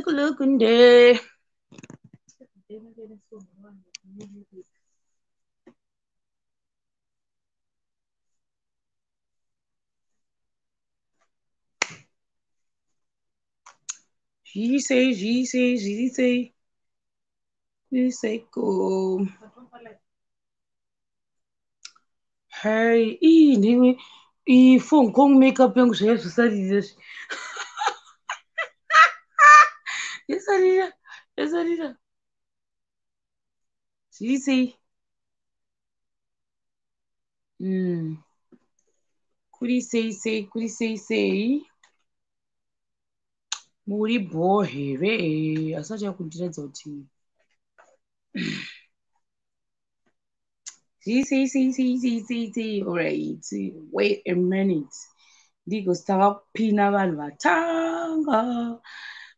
Look in there. She say go. Hey, phone kong makeup yung siya sa this. Yes, Arira. She say. Kuri say. Muri bohe re. Asacha kundiradza kuti. See. All right. Wait a minute. Ndigostanga kupina vanhu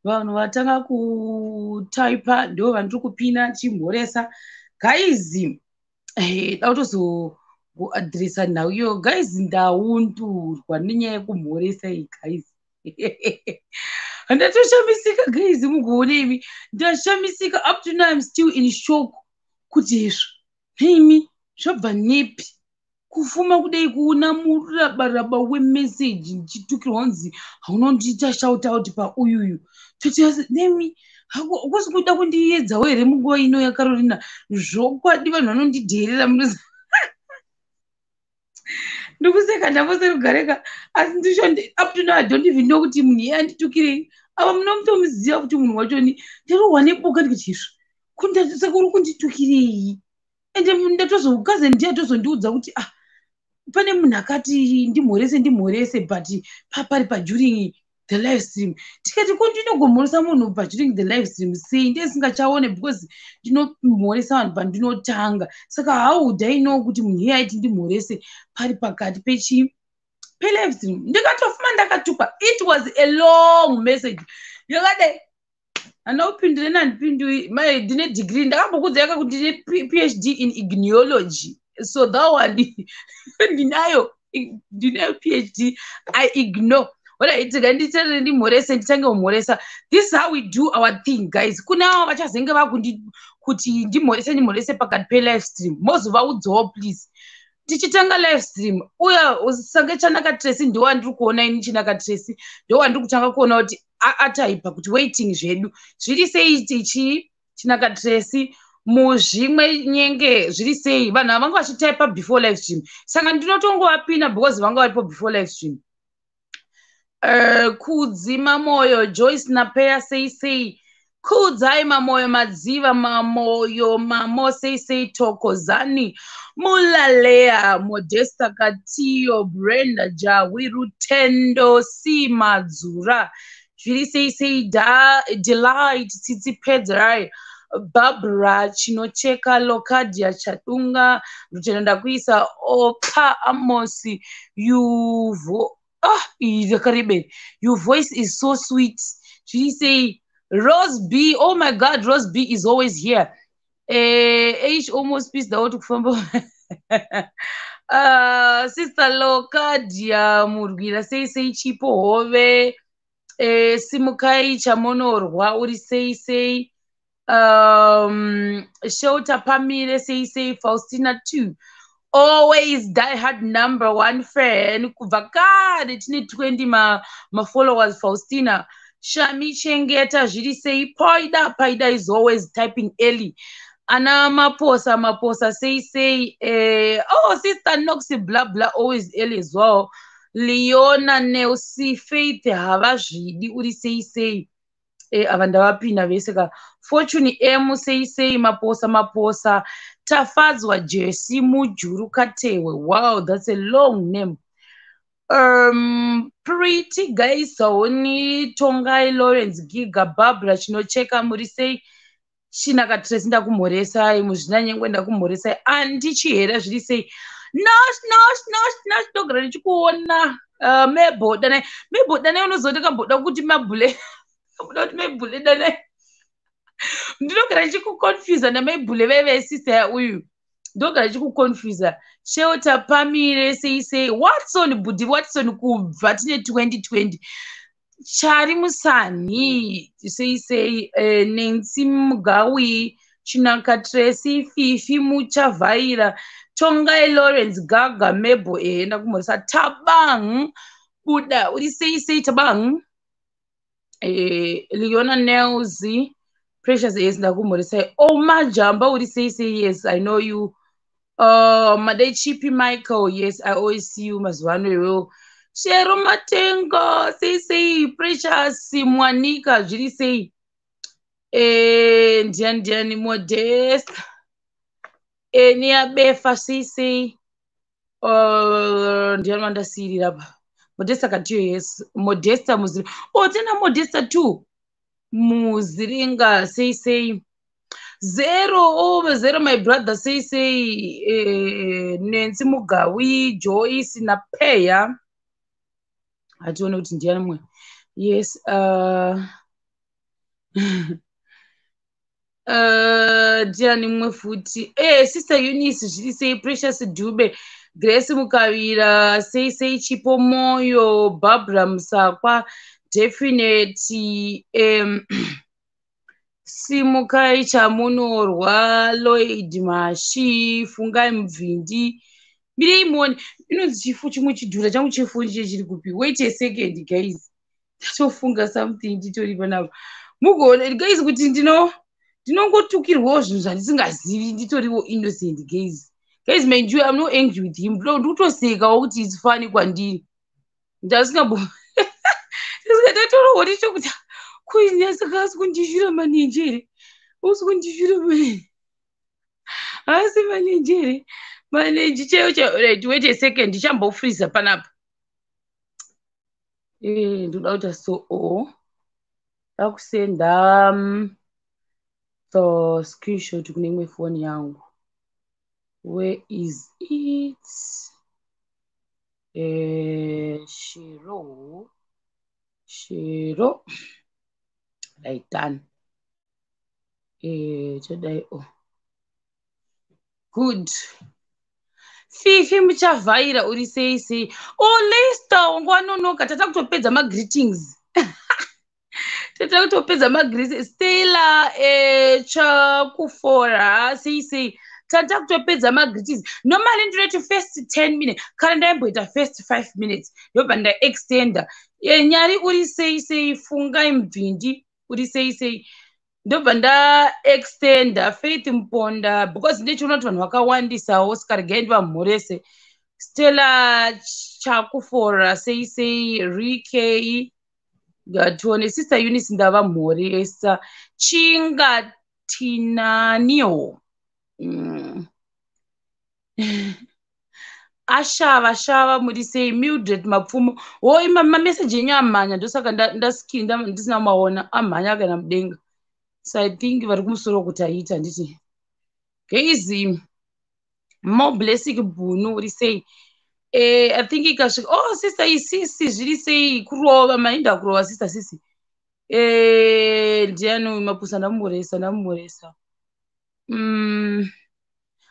vatanga kutaipa ndo vandiri kupina chimhoresa guys. Dautozokuadhiresa nhau iyo guys, ndaundurwa nenyaya yekumhoresa iyi guys. Ndatoshamisa guys, mugoonemi ndashamisika. Up to now I'm still in shock kuti imi zvabva nepi kufuma kudai kuona murabaraba wemeseji ndichitukirwa kunzi haunondiita shout out pauyuyu nemi hakusi kuda kundiedzawo here munguva ino yakarorina zvokwadi vanhu vanondidheerera ndokuseka ndambose kugareka asi ndisho up to now I don't even know kuti munhu iye anditukirei. Ava munomutomuziva kuti munhu wachoni ndarohwa neboka ndikuchizvo kundasekuri kunditukirei ende ndatozoukaze ndiyatozondiudza kuti pane munhu akati ndimhorese but pari paduring the live stream. Tikati ko ndinogomhoresa munhu paduring the live stream sei ndesingachaone because ndinomhoresa vanhu pandinotanga. Saka how would I know kuti munhu iye aiti ndimhorese pari pakati pe-live stream. Ndikatofuma ndakatukwa. It was a long message yakadai handina kupindure nandipindui ndine degree ndakambokudza yaka kuti ndine PhD in igneology, so that one ndinayo PhD. I ignore waitika nditerere ndimhorese nditange kumhoresa. This is how we do our thing guys. Kuna vachazenge kuti ndimhorese pakati pe-live stream mozovaudzawo please. Tichitanga live stream uya usange chanaka Tracy ndo wandiri kuona ini chinaka Tracy ndo wandiri kutanga kuona kuti ataipa kuti waiting zvedu zviri sei tichi chinaka Tracy muzvimwe nyenge zviri sei vanhu havanga vachitaipa before live stream. Saka ndinotongovapina because vanga varipo before live stream. Kudzima moyo Joyce Napeya sei kudzai mamoyo madziva mamoyo mamo sei tokozani Mulalea Modesta Katiyo Brenda Jawi Rutendo Si Madzura zviri sei Delight Tsitsi Pedrai Barbara Chinocheka Lokadia Chatunga Rutendo ndakuisa Oka Amosi your voice is so sweet. She say Rose B. Oh my God, Rose B is always here. Age almost peace the auto fumble. Sister Lokadia Murgira say chipo hove. Simukai chamonorwa uri say Shota Pamire say Faustina too. Always diehard number one fan. Kuvakari tini 20 ma followers Faustina. Shami Chengeta Jiri say Paida is always typing early. Ana Maposa say Sister Noxy blah blah always early as well. Leona Nelsi Faith Havajidi Uri say avandavapina veseka Fortune M say Maposa Tafadzwa Jesse Mujuru Katewe. Wow, that's a long name. Pretty guys Saoni Tongai Lawrence Giga Barbara Chinocheka Murisei Chinaka Tracy ndakumhoresa muzvinanyengwe ndakumhoresa andichihera zviri sei nosh ndogara ndichikuona mebo danai unozoti kamboda kuti mabhule kamboda kuti mebhule danai ndinogara ndichikuconfusa namaibhule vevesister uyu ndogara ndichikuconfusa shelter pamire sei watson budhi watson kubva tine 2020 chari musanhi sei Nancy Mugawi Chinaka Tracy Fifi Muchavhaira Tongai Lawrence Gaga Mebo enda kumhoresa Tabang buda uri sei Tabang Leona Nelzi Precious yes ndakumhoresa Omajamba uri sei yes I know you Madai Chippy Michael yes I always see you mazuvano iwewo Shero Matengo sei Precious Mwanika zviri sei ndiani Modest niyabefa sei ndiani mandasirira pa Modesta katiyo yes Modesta muziringa tena Modesta too muziringa sei 0 my brother sei Nancy Mugawi Joyce napeya hatione kuti ndiani mwe yes ndiani mwe futi sister Eunice zviri sei Precious Dube Grace Mukavira sei Chipo Moyo Barbara Musakwa Definite Simukai Chamunorwa Lloyd Mashi Fungai Mvindi mirei muone inonzi chifu chimwe chidhura changu chefonje chiri kupi wait a second guys ndatofunga something nditori panapa mugoona guys kuti ndinongotukirwawo zvinhu zvandisingazivi nditoriwo innocent guys mind you I'm not angry with him ndikutosekawo kuti it's funny kwandiri ndasingatorowo ndicho kuti kuinyasaka asi kundishura manenjere usi kundishura asi manenjere maneji cheo right wait a second ndichambofreeza panapa ndoda kuita so ndakusenda the screenshot kune imwe foni yangu where is it shiro right done todai good Fifi Muchavhaira uri sei Lester wangwanonoka tata kutopedza magreetings tata kutopedza magreetings Stella chakufora sei tata kutopedza magreetings normally ndinoti first 10 minutes kana ndaimboita first 5 minutes ndobva ndaextenda nyari uri sei Fungai Mvindi uri sei ndobva ndaextenda Faith Mponda because ndichiona kuti vanhu vakawandisawo sikarigaindi vamhorese Stella chakufora sei Rikei ngatione sister Eunice ndavamhoresa Chingatinaniwo ashava muri sei Mildred Mapfumo mameseji enyu amhanya ndosaka ndaskinda ndisina maona amhanya kana mudenga so I think vari kumusoro kuti aita nditi guys more blessing bunu uri sei I think ikasvika sister isisi zviri sei kurova mainda kurova sister sisi ndiani mapusa ndamumhoresa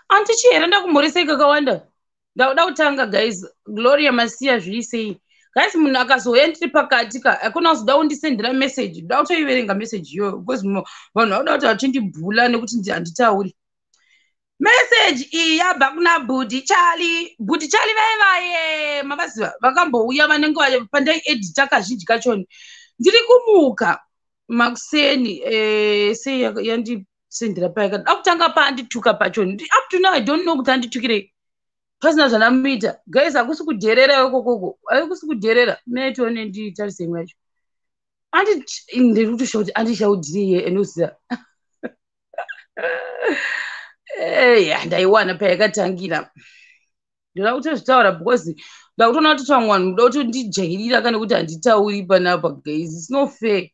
antichihera ndakumhoresa ikakawanda ndauda kutanga guys Gloria Masiya zviri sei guys munhu akazouya ndiri pakati akuna kuzoda kundisendera message ndoda kutoiverenga message iyoyo because vanhu vauda kuti vachindibhula nekuti handitauri message iyi yabva kuna Budi Chali vaivaye mavaziva vakambouya vanenge pandaiedita kazhinji kachoni ndiri kumuka makuseni sei yandisendera paya da kutanga paandituka pachoni up to now I don't know kuti anditukirei pasina zvanamuita guys hakusi kudherera ikokoko haikusi kudherera metione nditarise imwe yacho ndiri kutosha kuti andishaudziriye enoziva ndaiwana payakatangira ndoda kutozvitaura because ndoda kutoona kuti vamwe muda kuti ndijairira kana kuti handitauri panapa guys it's not fair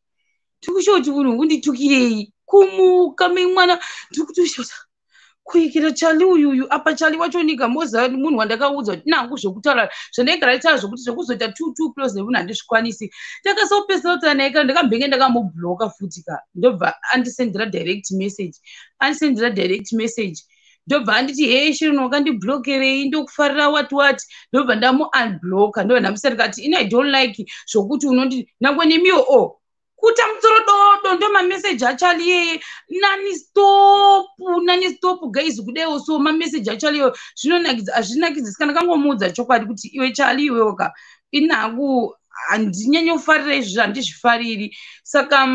tiri kusha kuti munhu unditukirei kumuka mimwana ndiri kutosha kuti kuikira chali uyuyu apa chali wacho nika moza munhu wandakaudza kuti nangu zvekutaura zvandaigara taura zvokuti zvekuzoita 2 plus nemunhu handizvikwanisi takasopesera kuti anaika ndakambenge ndakamubloka futi ka ndobva andisendera direct message ndobva anditi hey Sharon wakandiblokerei ndokufarira wati ndobva ndamuunbloka ndobva ndamusati kati I don't like zvokuti unoti nangwe nemiwo kuta mutsoro dodo ndo mameseji achali yeye nani stop guys kudewo so mameseji achali yo zvinonakidza azvinakidzi kana kangomuudza chokwadi kuti iwe chali iwewoka inangu handinyanyofarira izvi handizvifariri saka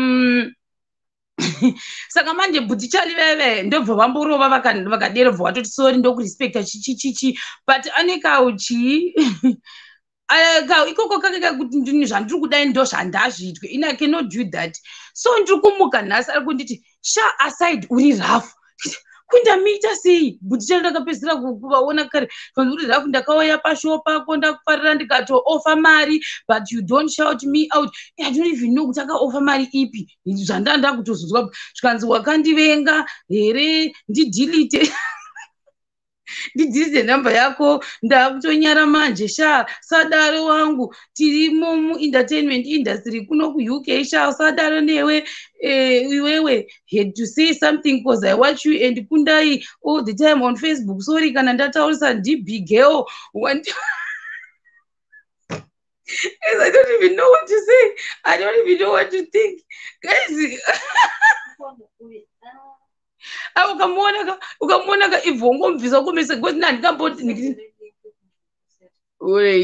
saka manje bhuti chali veve ndobva vamborova vakaderovha watoti sori ndokurespecta chichichichi but anekauchi ikoko kakeka kuti ndini zvandiri kudai ndo zvandazvitwe I cannot do that so ndiri kumuka nhasi ari kunditi sha aside uri rafu kundamuita sei bhuti chali ndakapedzera kuvaona kare kanzi uri rafu ndakauya pashow pako ndakufarira ndikatoofa mari but you don't shout me out I don't even know kuti akaofa mari ipi zvandanda kutozozwa zvikanzi wakandivenga here ndidelete ndidzize namba yako ndakutonyara manje sha sadaro wangu tirimo muentertainment industry kuno kuUK sha sadaro newe iwewe had to say something because I watch you and kundai all the time on Facebook sorry kana ndataurisa big girl I don't even know what to say. I don't even know what to think guys. ukamuona ivhongomubvisa komese kuti ndandikamboti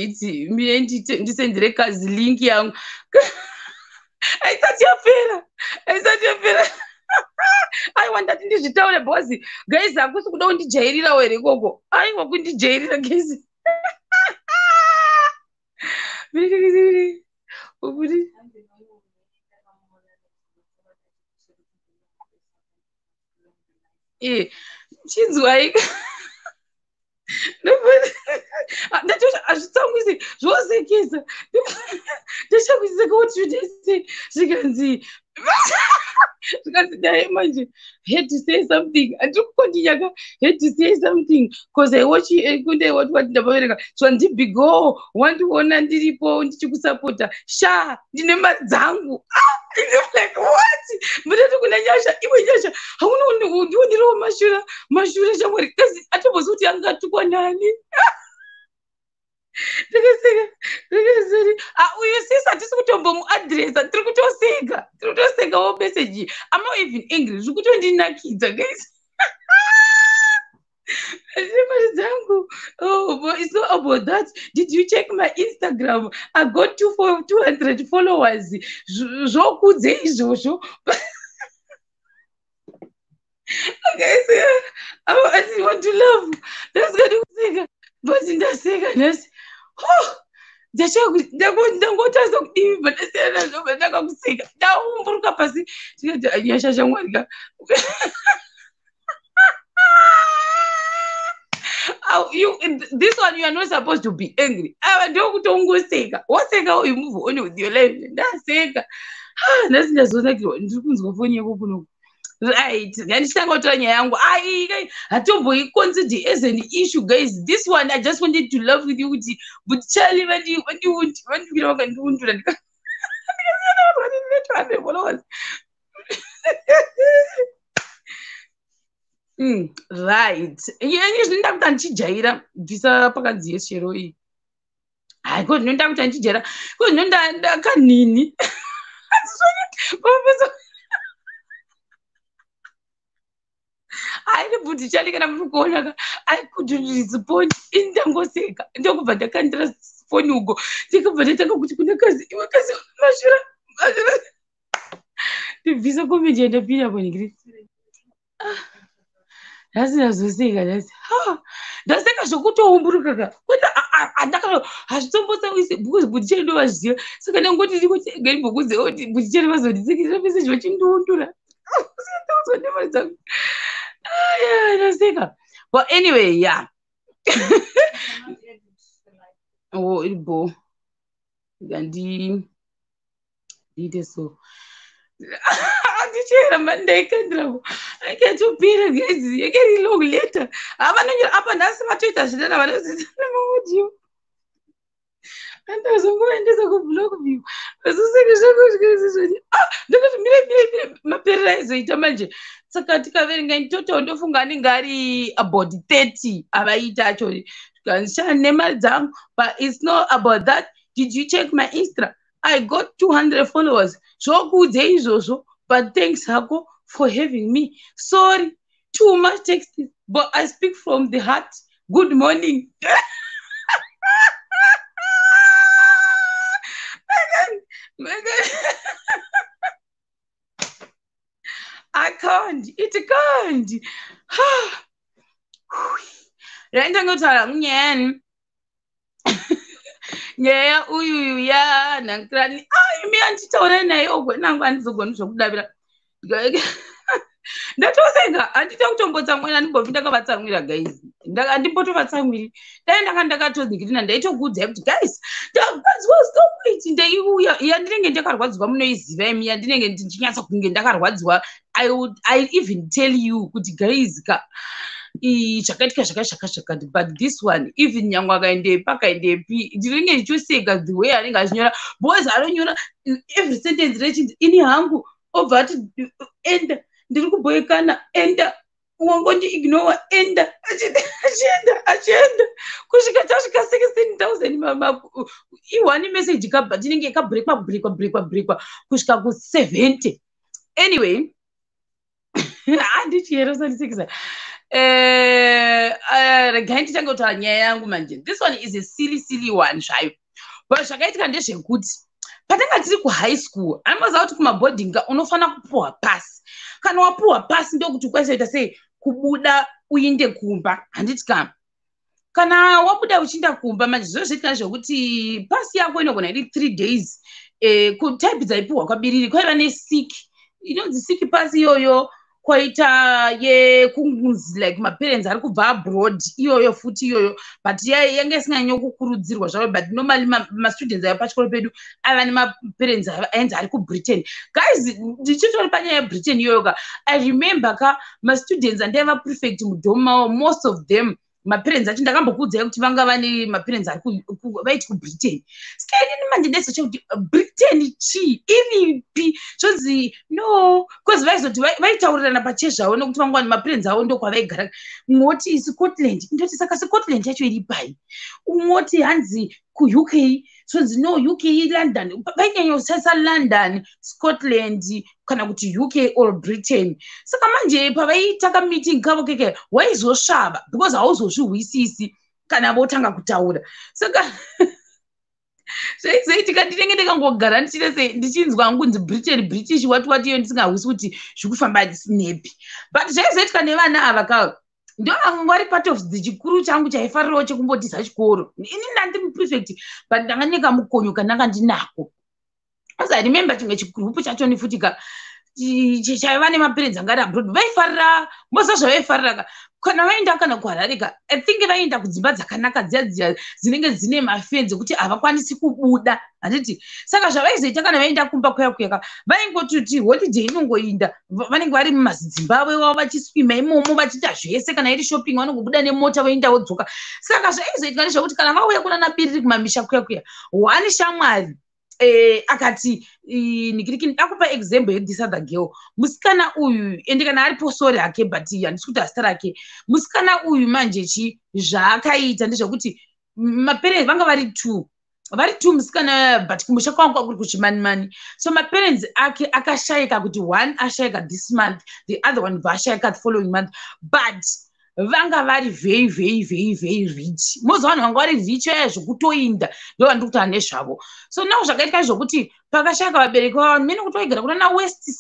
iti mine ndisendere kazi link yangu aisati yapera aiwa ndati ndizvitaure bhosi guys hakusi kuda kundijairirawo here ikoko aiwa kundijairira guys chinzwai hazvitsamwisi zvosekesa ndachakwiseka what should I say zvikanzi dai manje had to say something handiri kukondinyaka had to say something because I watch kunde wati ndabavereka so ndibigo wandiona ndiripo ndichikusapota sha ndine mari dzangu like what mutati kuna nyasha iwe nyasha hauna ndiwonerawo mashura shamwari kasi atombozi kuti angatukwa nani uyu sisi hatisi kutombomuadresa tiri kutosekawo meseji ama even angry zviri kutondinakidza guys mari dzangu it's not about that did you check my Instagram I got 200 followers zvokudze izvozvo guys I want to laugh ndasikati kuseka but ndaseka nhasi ndangotarisa kudii vandasiyana nazvo vandakakuseka ndaumburuka pasi tikati anyasha shamwarika this one you are not supposed to be angry ava ndokutongoseka waseka uyu move on with your life ndaseka nhasi ndazonakirwa ndiri kunzwa foni yako kunoku right ndanditanga kutora nyaya yangu hatomboiconsider as an issue guys this one I just wanted to love with you kuti but chali vandiwira vakandiundura right yani zvinoda kuti andichijaira bvisa pakadzi yeshero iyi hai ko zvinoda kuti andichijaira ko zvinoda ndakanini aine bvudzi chali kana muri kuonaka aikudhuriziponi indangoseka ndokubva ndakandira foni ugo ndikabva ndatanga kuti kuna kazi iwe kazi mashura ndibvisa komeji yandapinda ponigiri nhasi ndazoseka nhasi ndaseka zvokutoumburuka ka kuti hazvitombosawise because bvudzi chali ndovazviziva saka ndangoti ndikotega imbokudzewa kuti bvudzi chali vazonditsekera meseji vachindiundura nemari dzangu naseka but anyway yeah iribo ndiite so andichera mandaikandirapo I get to be guys. I get it long later. I'm not up and that's my Twitter. She didn't have audio. And there's a more and there's a good blog of you. As a second, look at me, my parents, manje sakatika verenga mtoto ndofunga ngari about 30 abaita actually kanisha nemali dzangu, but it's not about that. Did you check my Insta? I got 200 followers. So good izvozvo, but thanks hako for having me. Sorry, too much text, but I speak from the heart. Good morning. Megan. I can't. It can't. Randangotara nyen. Yeah, uyu ya nankrani. Imi antitaura naye ogwe nangu andizogona zvokudavira. Ndatosenga handita kutombotsamwira ndingobvi ndakavatsamwira guys. Handimbotovatsamwiri. Dai ndanga ndakatozikirina ndaitokuudzai kuti guys, ndakarwadziwa stomach ndeiuya. Yandinenge ndakarwadziwa munoiziva imi, yandinenge ndichinyatsa kunge ndakarwadziwa. I even tell you kuti guys ka zvakaitika zvakashakashakati, but this one even nyangwa akaendepi akaendepi ndinenge ndichoseka the way anenge achinyora, boys anonyora every sentence rechinzi ini hangu obva ati enda ndiri kuboekana enda wangondi ignore enda achienda kusvika tasvika 16,000 iwani message kabva tinenge kabrekwa kusvika ku70. Anyway, handichierosanisekisa regai ndichangotaura nyaya yangu manje. This one is a silly one zvayo, but zvakaitika ndezvekuti patanga tiri kuhigh school anomaziva kuti kumaboarding unofanira kupuhwa pasi. Kana wapuhwa pasi ndokuti ukwaisiita sei kubuda uinde kumba. Handiti kana wabuda uchiinda kumba manje zvozviitika zvokuti pasi yako inogona iri 3 days. Kutaipi dzaipuhwa kwabiriri kwaiva nesiki inonzi siki pasi iyoyo, kwaita yekunzi like maparents ari kubva abroad iyoyo futi iyoyo, but yanga isinganyanyo kukurudzirwa zvavo, but normally mastudents aya pachikoro pedu aiva nemaparents ainzi ari kubritain. Guys, ndichitori panyaya yebritain iyoyo I remember mastudents andaiva prefect mudhoma, most of them maparents acho ndakambokuudzai kuti vanga vane maparents vaiti kubritain. Sikainini manje ndaisacha kuti britain chii iripi, zvonzi no, because vaizoti vaitaurirana pachezvavo nokuti vanga vane maparents avo ndokwavaigara. Moti Scotland, ndoti saka Scotland yacho iri pai. Umoti hanzi kuuk, zvonzi no UK London, vainyanya kusasa London, Scotland kana kuti UK or Britain. Saka manje pavaitaka meeting kavo keke waizosvava because hauzozvihwisisi kana votanga kutaura. Saka zvaizoitika ndinenge ndikangogara ndichinzwa ngunzi Britain British wati iyo ndisingahwisi kuti zvikufamba ndisinepi, but zvaizoitika nevana ava ndo vanga vari part of the chikuru changu chaifarirawo chekumbotisa chikoro. Ini ndandi muprefect, but ndanga ndine kamukonyo kandanga ndinako. Asi I remember chimwe chigrupu chachoni futi chaiva nemaparents anga ari abroad vaifarira mosa zvavaifarira kana vaenda kana kuharare I think vaenda kudzimba dzakanaka dziya dzinenge dzine mafenzi ekuti havakwanisi kubuda. Handiti saka zvavaizoita kana vaenda kumba kuya vaingototi holiday inongoinda, vanenge vari mumazidzimba avo vachiswima imomo vachiita zvese, kana iri shopping vanongobuda nemota voenda vodzoka. Saka zvaizoitika ndezvekuti kana vauya kuna napiriri kumamisha kuya wani shamwari akati nikiriki ndakupa example this other girl, musikana uyu ende kana aripo sori hake but handisi kuti zita rake. Musikana uyu manje zvaakaita ndezvekuti maparents vanga vari two musikana, but kumusha kwanga kuri kuchimanimani. So maparents ake akashayika kuti one ashayika this month, the other one vashayika the following month, but vanga vari very rich. Most vanhu vanga vari rich vaya zvokutoinda ndo vandiri kutaura nezvavo. So navo zvakaitika zvokuti pakashayika vabereki vavo mene kuti vaigara kuna west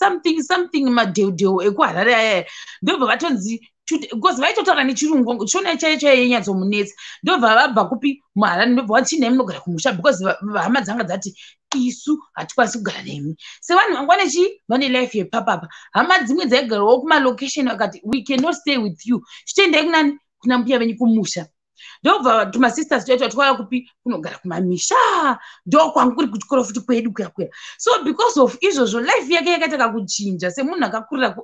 something madheudheu ekuharare aya ndobva vatonzi because vaitotaura nechirungu chona chaicho yainyatsomunetsa. Ndobva vabva kupi muharare, ndobva vati chinai munogara kumusha because hama dzanga dzati isu hatikwanisi kugara nemi. Sevanhu vanga vane life yepapapa. Hama dzimwe dzaigarawo kumalocation vakati we cannot stay with you, chitoendai kuna mbuya venyu kumusha. ndobva tumasisters toita twauya kupi kunogara kumamisha ndokwangu kuri kuchikoro futi kwedu kuya. So because of izvozvo life yake yakataka kuchinja semunhu akakurira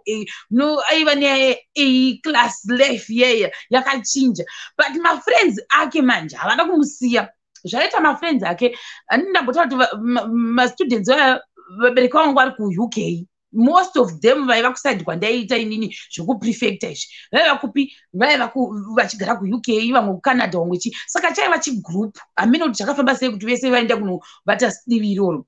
aiva ne class life yeye yakachinja, but mafriends ake manje havana kumusiya. Zvaita mafriends ake ndambotaura kuti mastudents vabereki vangu vari kuuk, most of them vaiva kusaidi kwandaiita inini zvekuprefecta izvi vaiva kupi vaiva vachigara kuuk, vamwe kucanada, vamwe saka chaiva chigroup. Hamina kuti zvakafamba sei kuti vese vaenda kunovata divi iroro.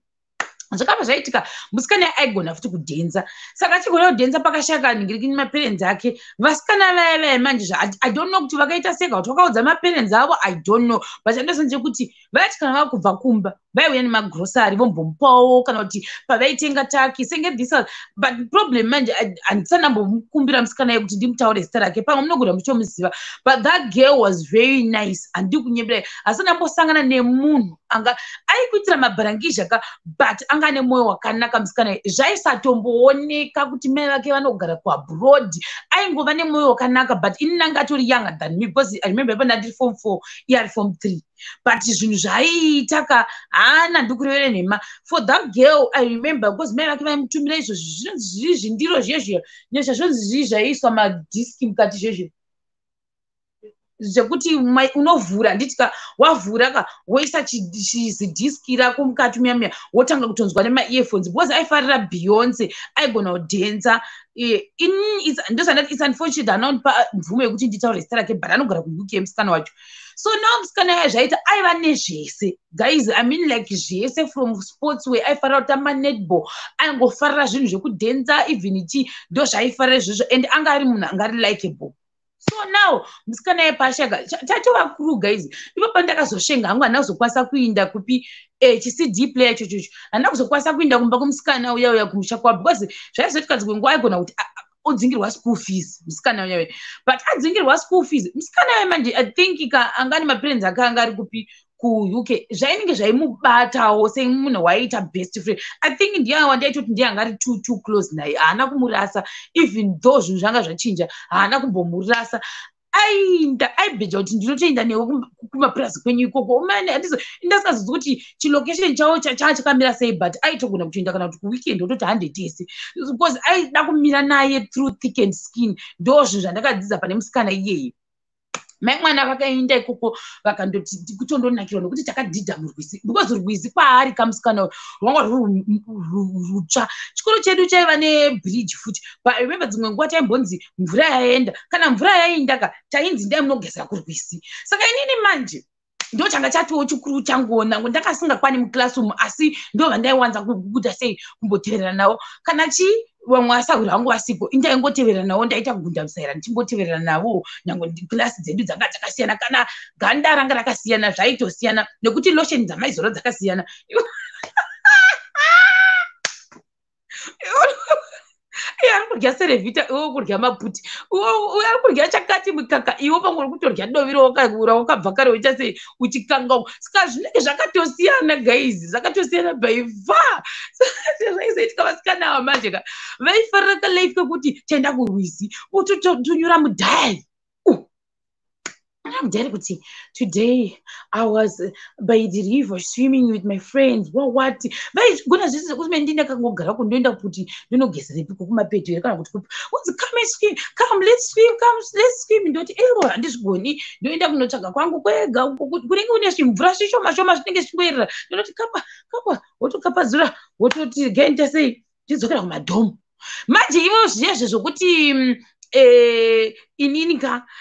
Zvakabva zvaitika musikana aigona futi kudhenza, saka achigona kudhenza pakashaka ningirikini maparents ake. Vasikana vaya manje I don't know kuti vakaita seka kuti vakaudza maparents avo, I don't know, but andosanje kuti vaiti kana vakubva kumba vaiuya nemagrosari vombomupawo kana kuti pavaitenga taki senge dhisa. But problem manje handisanambomukumbira musikana yekuti ndimutaure zita rake, pamwe munogona muchomuziva, but that girl was very nice. Handiri kunyebera, asi ndambosangana nemunhu anga aikuitira mabharangizha but anga ane mwoyo wakanaka musikana. Zvaisatombooneka kuti mai vake vanogara kuabroad, aingova nemwoyo wakanaka, but ini nanga atori younger than me because I remember panda ndiri form 4 iye ari form 3. But zvinhu zvaiitaka haana ndikurevere nhema for that girl. I remember because mai vake vaimutumira izvo zvinonzi zvindiro zvezvo nezvazvonzi zvaiiswa madhiski mukati zvezvo zvekuti unovhura, nditika wavhura woisa chizidhiski rako mukati muyamya wotanga kutonzwa nema-earphones because aifarira Beyonce, aigona kudhenza. Ndosandati it's unfortunate hanaonipa mvumo yekuti nditaure zita rake, but anogara kuuk musikana wacho. So now musikana yaya zvaita aiva nezvese guys, I mean like zvese from sports way. Aifarira kutamba netball, aingofarira zvinhu zvekudhenza even ndo zvaifarira izvozvo, and anga ari munhu anga ari likeable. So now musikana yepashaka tatova kuru guys. Ipo pandakazoshenga hangu handina kuzokwanisa kuinda kupi chicd player chochocho, handina kuzokwanisa kuinda kumba kumusikana uya kumusha kwabo because zvaizoitika dzimwe nguva aigona kuti odzingirwa school fees musikana uya, but adzingirwa school fees musikana uya manje I think anga ane maparents anga ari kupi kuuk, zvainenge zvaimubatawo semunhu waiita best friend. I think ndiye wandaitoti ndiye anga ari too close naye, haana kumurasa even though zvinhu zvanga zvachinja, haana kumbomurasa. Aibheja kuti ndinotoenda newe kumapurazi kwenyu ikoko umane ndasingazivi kuti chilocation chavo chakamira sei, but aitogona kutoenda kana kuti kuweekend ototi 100 yese because aida kumira naye through thick and skin. Ndo zvinhu zvandakadzidza pane musikana iyeye. Mai mwana vakaenda ikoko vakandoti kutondonakirwa nokuti takadhidha murwizi because rwizi kwaari kamusikana rwanga ruri rutsva. Chikoro chedu chaiva nebridge futi, but I remember dzimwe nguva taimbonzi mvura yaenda, kana mvura yaindaka tainzi ndai munogezera kurwizi. Saka inini manje ndo changa chatiwo chikuru changu nangu ndakasingakwani muclassroom, asi ndo vandaiwanza kubuda sei kumboteverera navo kana vamwe asauri vangu vasipo indaingoteverera navo, ndaita kugunda musaira ndichimboteverera navo. Nyange klasi dzedu dzanga dzakasiyana, kana ganda ranga rakasiyana zvaitosiyana nekuti losheni dzamaizoro dzakasiyana. Ari kurya serevhita, iwe kurya maputi, ari kurya chakati mukaka, iwe pamwe uri kutorya dovi rawakabva kare uita sei uchikangawo. Saka zvinenge zvakatosiyana guys, zvakatosiyana by far. Zvaizoitika vasikana ava manje vaifarira kalife kekuti taenda kurwizi ototonyora mudhayari. I'm dead kuti today I was by the river swimming with my friends. What? Vaigona zvese kuti mendinda kangogara kundoenda kuti ndinogezerepi kumapeto here kana kuti kupi. Come and swim, come let's swim. Ndoti handizvigoni, ndoenda kunotsvaga kwangu kwega kunenge une zvimvura zvishoma shoma zvinenge zvichimboerera. Ndinoti kapa wotokapazura wototi gaita sei tidzokera kumadhomo. Manje ivo zviyezvo zvokuti inini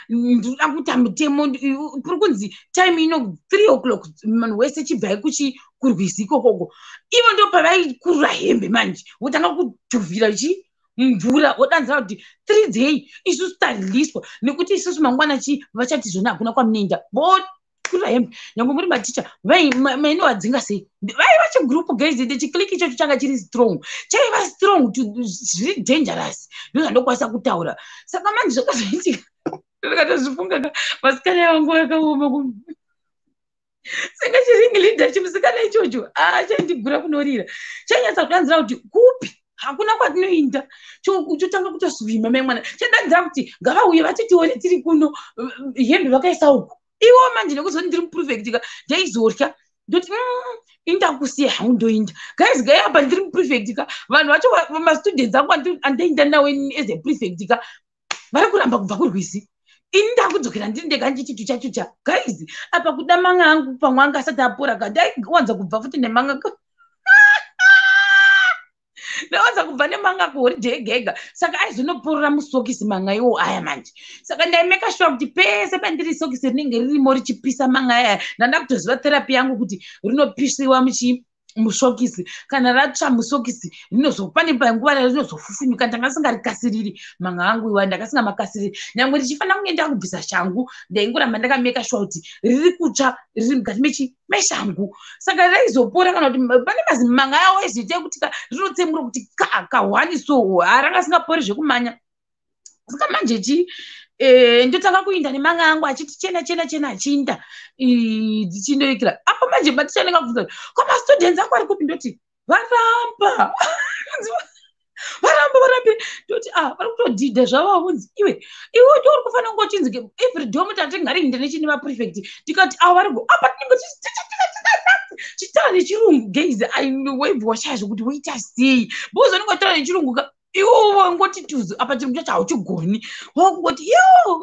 ndoda kuita mutemo kuri kunzi time ino 3 o'clock munhu wese chibva kurwizi ikokoko. Ivo ndo pavaikurura hembe manje wotanga kudhuvhira mvura wodanzira kuti 3 day isusu tariliswa nekuti isusu mangwana vachati zvona hakuna kwamunoenda kurura hembe. Nyange muri maticha mainovadzinga sei vaiva chigroup guys, chicliki ichocho changa chiri strong, chaiva strong zviri dangerous. Ndozvandokwanisa kutaura. Saka manje zvakazoitika ndakatozvifunga masikana vangu vakaoma saka chiringilidha chimusikana ichocho chaindigura kunorira, chainyatsa kudanzira kuti kupi hakuna kwatinoinda, chotanga kutoswima. Mai mwana chadanzira kuti ngavauye vatitione tiri kuno, hembe vakaisa uku iwo manje nekuzoti ndiri muprefect ndaizorya ndoti indakusiya hangu ndoinda guys apa ndiri muprefect vanhu vacho mastudents angu andainda nawo as a prefect vari kuramba kubva kurwizi ini ndakudzokera ndiri ndega ndichichuchachucha guys apa kuda manga angu pamwe anga asati apora ndaiwanza kubva futi nemanga ndawanza kubva nemanga kuhoride ega ega saka aizonoporora musokisi manga iwo aya manje saka ndaimeka sure kuti pese pandiri sokisi rinenge ririmo richipisa manga aya ndandakutoziva therapy yangu kuti rinopisiwa musokisi kana ratsva musokisi rinozopane panguva rinozofufunyuka ndangasingarikasiriri manga angu iwa ndakasingamakasiriri nyangwe ndichifanira kunge ndakubvisa shangu ndaingoramba ndakameka sure kuti riri kutsva riri mukati meshangu saka raizopora kana kuti pane mazimanga awo aizoita kuti rinotsemura kuti kahwani so harangasingapori zvekumanya saka manje ndotanga kuinda nemanga angu achiti chena achinda ndichindoikira apa manje matichanenge kubvunza kwamastudents angu ari kupi ndoti varamba ndoti vari kutodhidha zvavo unzi iwe uri kufanira kunge uchinzi every day muti hatingarinda nechine maprefect tikati varigo apa tinenge chitaura nechirungu geizi waibvwa kuti waita sei bozonenge taura nechirungu iwo ngoti tuzu apa chirungu chacho hauchigoni wakungoti yo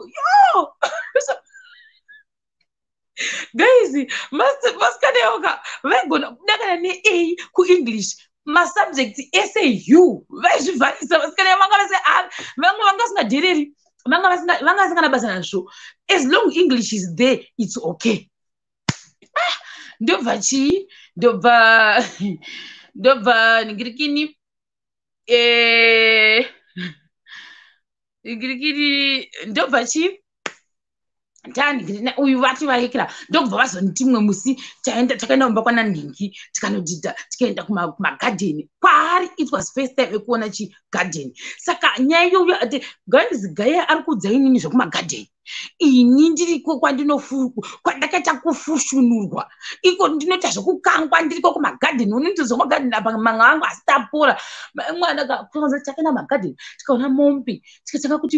guys masikana yoka vaigona kudakana ne-a kuenglish masubjects SAU vaizvivharisa vasikana vanga vasingadhereri vanga vasingana basa nazvo as long English is there it's okay ndobva ningirikini ndobva uyu vati vaikira ndokubva vazoniti mumwe musi takaenda kumba kwananhingi tikanodhidha tikaenda kumagadheni kwaari it was first time ekuona chigadheni saka nyaya iyoyo ati guys gaya ari kudza inini zvekumagadheni ini ndiriko kwandakaita kufushunurwa iko ndinoita zvekukangwa ndiriko kumagadheni unindizvomagadheni apa manga angu asitapora mwana kakuza takaenda magadheni tikaona mombe tikatanga kuti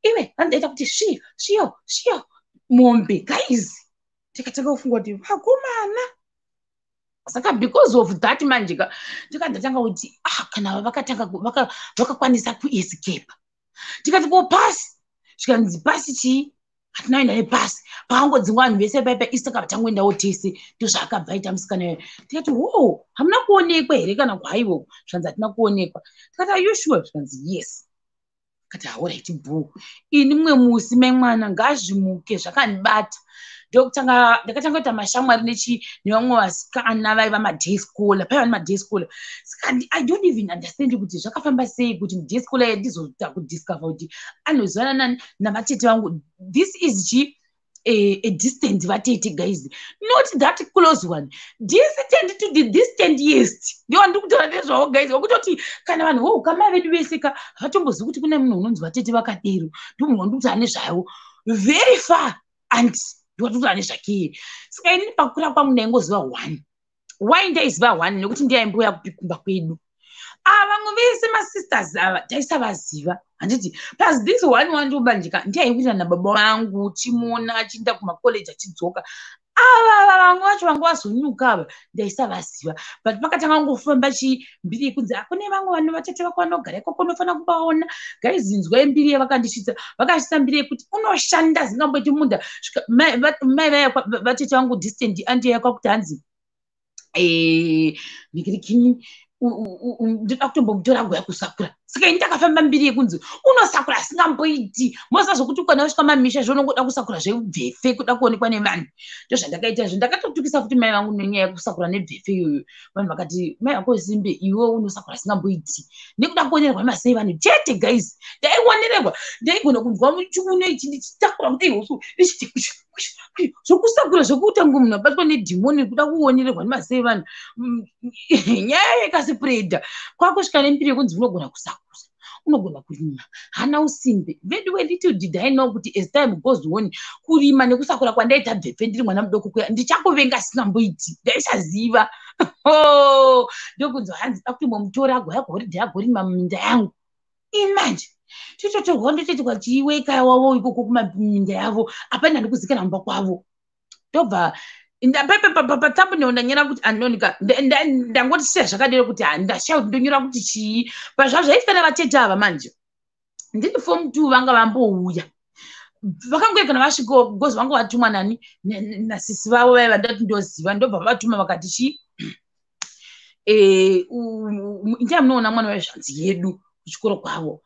iwe andaita kuti shiyo mombe guys tikatanga kufunga kuti vakomana saka because of that manje tikandatanga kuti kana vakakwanisa kuescape tikati kopasi zvikanzi pasi chii hatinaenda nepasi paangodzingwa vanhu vese paipa isaka vatangoendawo tese ndozvaakabva aita musikana yo tikati hamuna kuonekwa here kana kwaiwo zvanzi hatina kuonekwa tikati are you sure zvikanzi yes kati alright boo ini mumwe musi memwana ngazvimuke zvakandibata ndakatanga kuita mashamwari nevamwe vasikana vaiva maday scholar paiva nemaday scholar saka I don't even understand kuti zvakafamba sei kuti muday scholar yandizoda kudiscover kuti anozivana navatete vangu this is a distant vatete guys not that close one distant to the distantest ndiwo ndiri kutaura nezvavo guys wakutoti kana vanhu voukama vedu vese hatombozivi kuti kune munhu unonzi vatete vakadero ndomunhu wandiri kuti ane zvayo very far and ndiwatikuti ane zvakeye saka inini pakukura kwangu ndaingoziva one why ndaiziva one nekuti ndiaimboya kupikumba kwedu vamwe vese masisters ava taisavaziva handiti plus this one ndobanjika ndiaiwira nababa vangu chimona achienda kumakoleji achidzoka vamwe vacho vanga vazonyuka ava ndaisavaziva but pakatanga ngofamba chimbiri kunzi kune vamwe vanhu vatete vako vanogara ikoko unofanira kuvaona guys inzwai mbiri yavakandisvitsa vakasvitsa mbiri yekuti unoshanda zingamboiti munda mai vaya vatete vangu distant andi yakwakuti hanzi vikirikini ndinoda kutombomutora goya kusakura saka ini takafamba mbiri yekunzi unosakura asingamboiti mosa zvokuti kana usvika mamisha zvonongoda kusakura zvebvefe kuda kuonekwa nevanhu ndozvandakaita izvo ndakatotukisa futi mai vangu nenyaya yekusakura nebvefe iyoyo vanhu vakati mai vako Zimbe iwe unosakura asingamboiti nekuda kuonerwa masei vanhu chete guys ndaionererwa ndaigona kunzwa muchiuno ichi ndichitakura kuti ihosu zvokusakura zvokutanga munhu abatwa nedhimoni kuda kuonererwa nemasei vanhu nyaya yekasipureda kwakusvika nembiri yekunzi unogona kusakura unogona kurima hana usimbe vedu little did I know kuti as time goes on kurima nekusakura kwandaita bvepe ndiri mwana mudoko kuya ndichakuvenga singamboiti ndaisaziva ndokunzwa hanzi akutimbomutora agoya kuhoridhe agorima muminda yangu imanje chochotorwa ndochoitirwa chiweka wavo ikoko kumaminda yavo apana ndikuzikana mumba kwavo ndobva patambuneo ndanyora kuti anonika ndangoti sei zvakadero kuti ndashaya kuti ndonyora kuti chii pazvavo zvaitika nevatete ava manje ndiri form 2 vanga vambouya vakangoita kana vasvika because vanga vatumwa nani nasisi vavo vaiva ndati ndoziva ndobva vatuma vakati chii ndiye munoona mwana wezvanzi yedu kuchikoro kwavo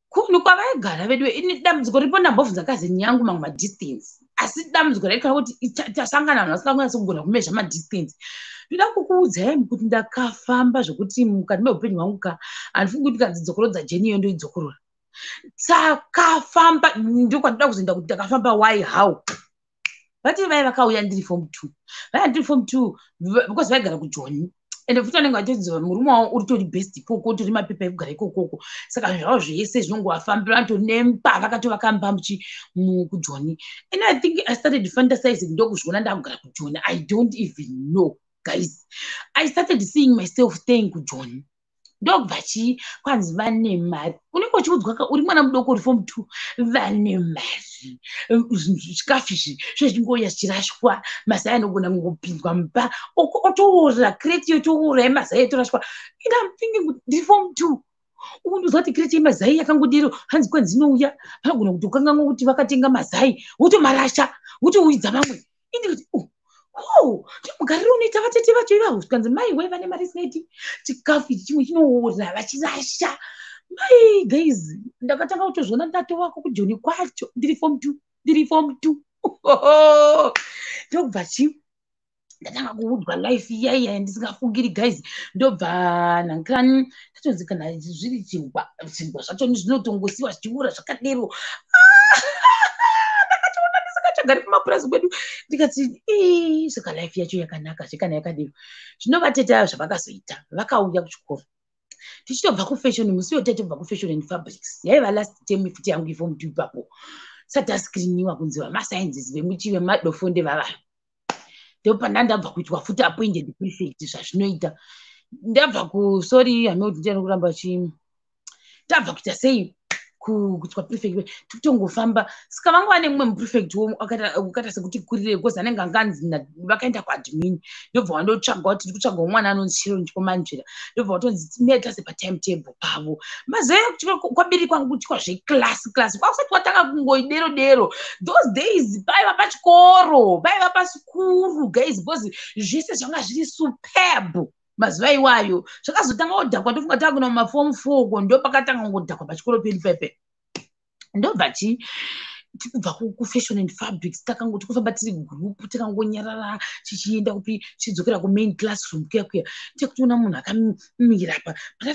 kunhu kwavaigara vedu ini dambudziko ripo ndambobvunza kazini yangu mamwe madistance asi dambudziko raikara kuti tasangana vanhu vasingakwanisi kugona kumezva madistance ndoda kukuudzai kuti ndakafamba zvokuti mukati meupenyu hwangu ka handifungi kuti kanzidzokorodza jeni iyo ndoidzokorora sakafamba ndokwandoda kuzoenda kuti ndakafamba why how vati vai vakauya ndiri form 2 vaya ndiri form 2 because vaigara kujoni ende futi vanenge vachitodziva murume wavo uri tori best ikoko tori mapepa ekugara ikokoko saka zvavo zvese zvinongovafambira vatori nempava katovakamba kujoni and I think I started fantasizing ndokuzviona ndakugara kujoni I don't even know guys I started seeing myself staying kujoni ndobva chii kwanzi vane mari unenge uchiudzwa uri mwana mudoko uri form 2 vane mari chikafu izvi zvezvingoya zvichirashwa mazai anogona kungopinzwa mumba otoora kreti yotoora yemazai yatorashwa and I'm thinking kuti ndiri form 2 ukundozwa kuti kreti yemazai yakangodero hanzi kwanzinouya vanogona kuti ukanganwa kuti vakatenga mazai wotomarasha wotouidza vamwe indikuti mugariro unoita vatete vacho ivavo zvikanzi mai we vane mari isinaiti chikafu ichi chimwe chinoora vachirasha mai guys ndakatanga kutozviona ndatovako kujoni kwacho ndiri form 2 ndobva chii ndatanga kuudzwa life iyaiya ndisingafungiri guys ndobva nankani tatonzi kana zviri chingwa zvacho zvinotongosiwa zvichiura zvakadero gari kumapurazi kwedu ndikati saka life yacho yakanaka zvekana yakadero zvinovatete avo zvavakazoita vakauya kuchikoro tichitobva kufashion musi wotete tobva kufashion and fabrics yaiva last term futi yangu iform 2 ipapo sati ascreeniwa kunzi vamasciences vemuchive madofonde vavayo ndopanda ndabva kuitwa futi appointed prefect zvazvinoita ndabva kusori hameuti ndiani kuramba ndabva kuita sei kuitwa prefect tikutongofamba saka vanga vane mumwe muprefect ukata sekuti kurire because anenge anganzi vakaenda kuadmin ndobva wandotsvaga kuti tiri kutsvaga umwana anonzi chiro ndikomanjira ndobva watonzi meta sepatimetable pavo mazaya kwabiri kwangu kutywa zveclass kwakusati kwatanga kungoidero those days vaiva pachikoro vaiva pasikuru guys because zvese zvanga zviri superb mazuva iwayo zvakazotanga kudhakwa ndofunga takuna mumaform 4 ko ndopakatanga ngodhakwa pachikoro pedu pepe ndobva chii tikubva kufashion and fabrics takangoti kufamba tiri group takangonyarara tichienda kupi tichidzokera kumain classroom kuya tekutoona munhu akamira pa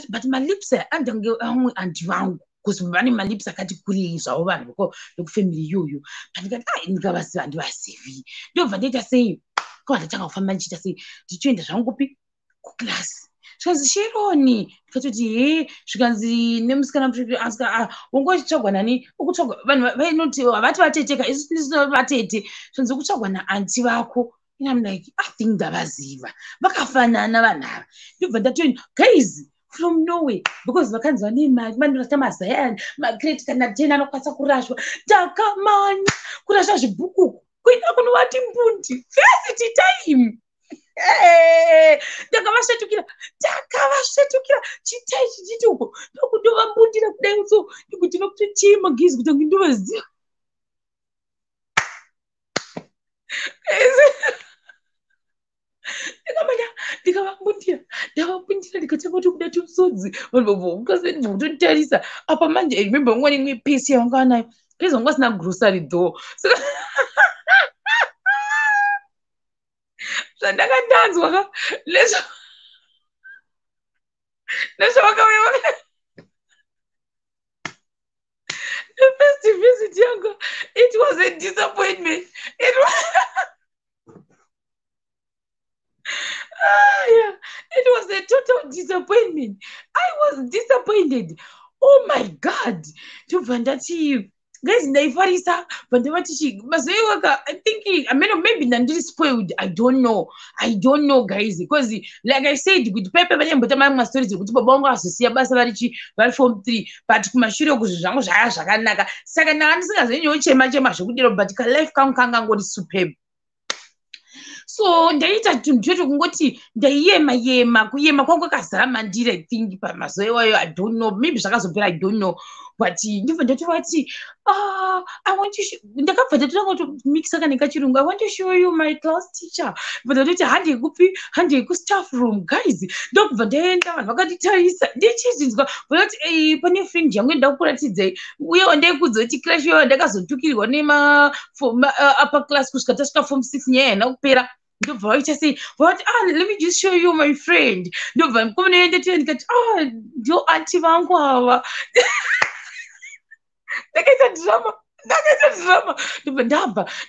but malips andange amwe anti vangu because vane malips akati kurei zvavo vanhu vekufamily iyoyo pandikati ndikavaziva handivazivi ndobva ndaita sei kwavatanga kufamba ndichiita sei ndichioenda zvangu kupi kuklasi zvikanzi shironi ndikatoti zvikanzi nemusikana ungochitsvagwa nani ukutsvagwa vanhu vainoti havati vateteka isu ndisino vatete zvikanzi ukutsvagwa naanti vako I'm like I think ndavaziva vakafanana vanhu ava ndobva ndatoenda guys from nowhere because vakanzi vane mari vanorasa mazayani makreti kana 10 anokwanisa kurashwa takamanya kurasha zvibhuku kuenda kunovati mbundi fesiti time ndakavasvetukira chitai chichiti uko ndokundovambundira kudai so ndikuti nokutochii magizi kuti ange ndovaziva ndikamanya ndikavambundira ndikatanga kuti kuda timusodzi vanhu vaukasedvototarisa apa manje remember umwe nemwe pesi yavanga vanayo pesi vanga vasina grocery though zvandakandanzwa ka nezvavakauya the first visit yanga it was a disappointment it was a total disappointment. I was disappointed. Oh my God. Ndobva ndati guys ndaifarisa pandavatichi mazoiwaka I think I mean maybe ndandiri spoiled. I don't know guys, because like I said kuti pepe vanyambota mamwe stories kuti baba vangu azosiya basa vari form 3 but kumashure kuzvi zvangu zvaya zvakanaka saka ndanga ndisingazonyochema zvokudero but kalife kangu kangangori superb. So ndaita tunhu chocho kungoti ndaiyema kuyema kwangu kwakazara mandiri I think pamazuva iwayo I don't know, maybe zvakazopera I don't know, but ndibva ndatova kuti I want to ndakabva ndatotanga kutomixa kana kachirungu I want to show you my class teacher, bva ndatoti handei kustaff room guys, ndokubva ndaenda vanhu vakatitarisa ndichizvinzwa vanoti pane friend yangu ndakuratidzai uye wandaikudza kuti crash yayo ndakazotukirirwa upper class kusvika tasvika form 6 nyaya haina kupera. Ndobva vaita sei vati let me just show you my friend. Ndobva munoenda tiyo ndikati ndio anti vangu ava. ndakaita drama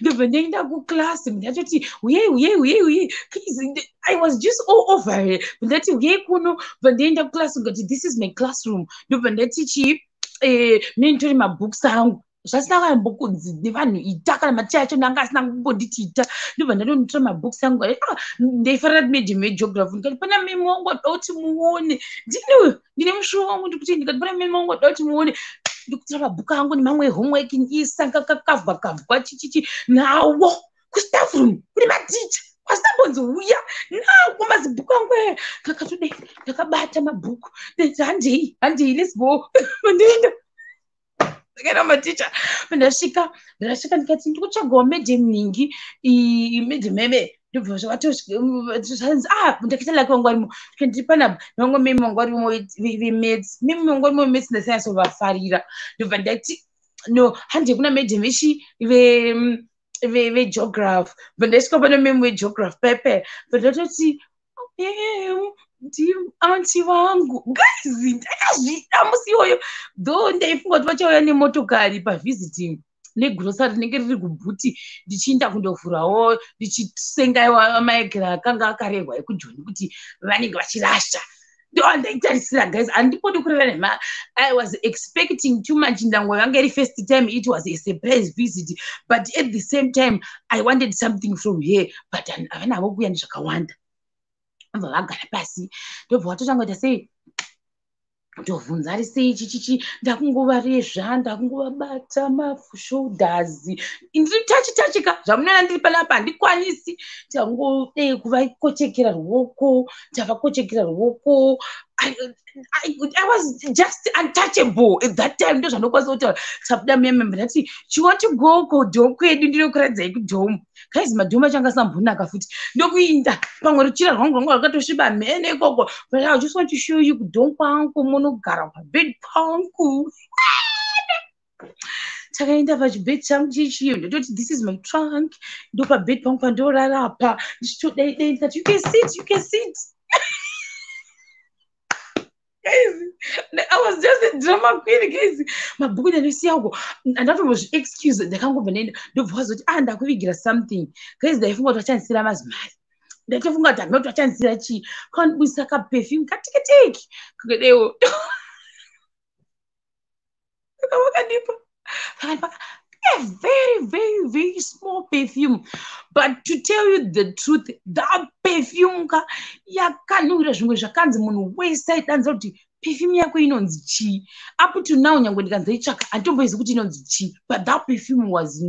ndobva ndaenda kuklasi ndatoti uyei I was just all over it. Ndati uyei kuno, bva ndaenda kuklasi ngati this is my classroom. Ndobva ndati chii mine nditori mabooks angu zvasina kambokunzi nevanhu ita kana maticha acho nanga asina kumbonditi ita. Ndobva ndadonditora mabooks angu ndaifarira medhim yegeography ndikati pana meme wangu wada kuti muone ndine mushuwo wangu ndikuti ndikati pana meme wangu wada kuti muone ndikutora mabhuku angu nemamwe homework ndiisa kakavhakavhwa chichichi nawo kustaff room kune maticha wasambonzouya nawo mazibhuku angu kakatodei ndakabata mabhuku handei let's go ndienda ndakaenda maticha ndasvika ndikati ndikutsvagawo medhem ningi medhememe ndobva zvatozvanzi ndakaita lake wangu arimo ndikati pana vamwe meme wangu arimo vemats meme wangu arimo vemats ndasanyatsovafarira. Ndobva ndati no handei kuna medhem ishi vegeography. Bva ndaisvika pana meme wegeography pepe bva ndatoti anti vangu guys ndakazvida musi iyoyo though ndaifunga kuti vachauya nemotokari pavisiting negrosari rinenge riri kubhuti ndichienda kundovhurawo ndichisenga maekera akanga akarehwa ekujoni kuti vanenge vachirasha ndoandaitarisira guys handipoti kureva nema I was expecting too much ndango yanga iri first time it was a surprise visit but at the same time I wanted something from her but havana havo kuuya nezvakawanda. Vabva vagara pasi ndobva watotanga sei ndobvunza ari sei chichichi ndakungovarezva ndakungovabata mashoulders ndiri tachitachika zvamunoona ndiri panapa handikwanisi tangodei kuvakochekera ruoko tavakochekera ruoko I was just untouchable at that time. Ndo zvanokwanisa kutaura sabuda meme ndati you want to go kudhom kwedu ndinokuradzai kudhom guys madhom acho angasambonaka futi ndokuinda pamwe ruchira rwangu rwakatosviba mhene ikoko but I just want to show you kudhom kwangu munogara pabed pangu. Takaenda pachibed changu chichiyo ndototi this is my trunk ndo pabed pangu pandorara pa ndichitodai ndikati you can sit guys. I was just a drama queen guys. Mabhuku ndandosiyangu andatombozviexcuse ndakangobva ndaenda ndobva wazoti ndakuvigira something guys. ndaifunga kuti vachanisira mazimari ndatofunga kuti hamna kuti vachanisira chii kandibudisa kaperfume katikitiki kakedewo vakavakandipa a very small perfume but to tell you the truth that perfume yakanhuhwira zvimwe zvakanzi munhu wese aidanza kuti perfume yako inonzi chii. Up to now nyange ndikanzoitsvaka handitomboizi kuti inonzi chii but that perfume was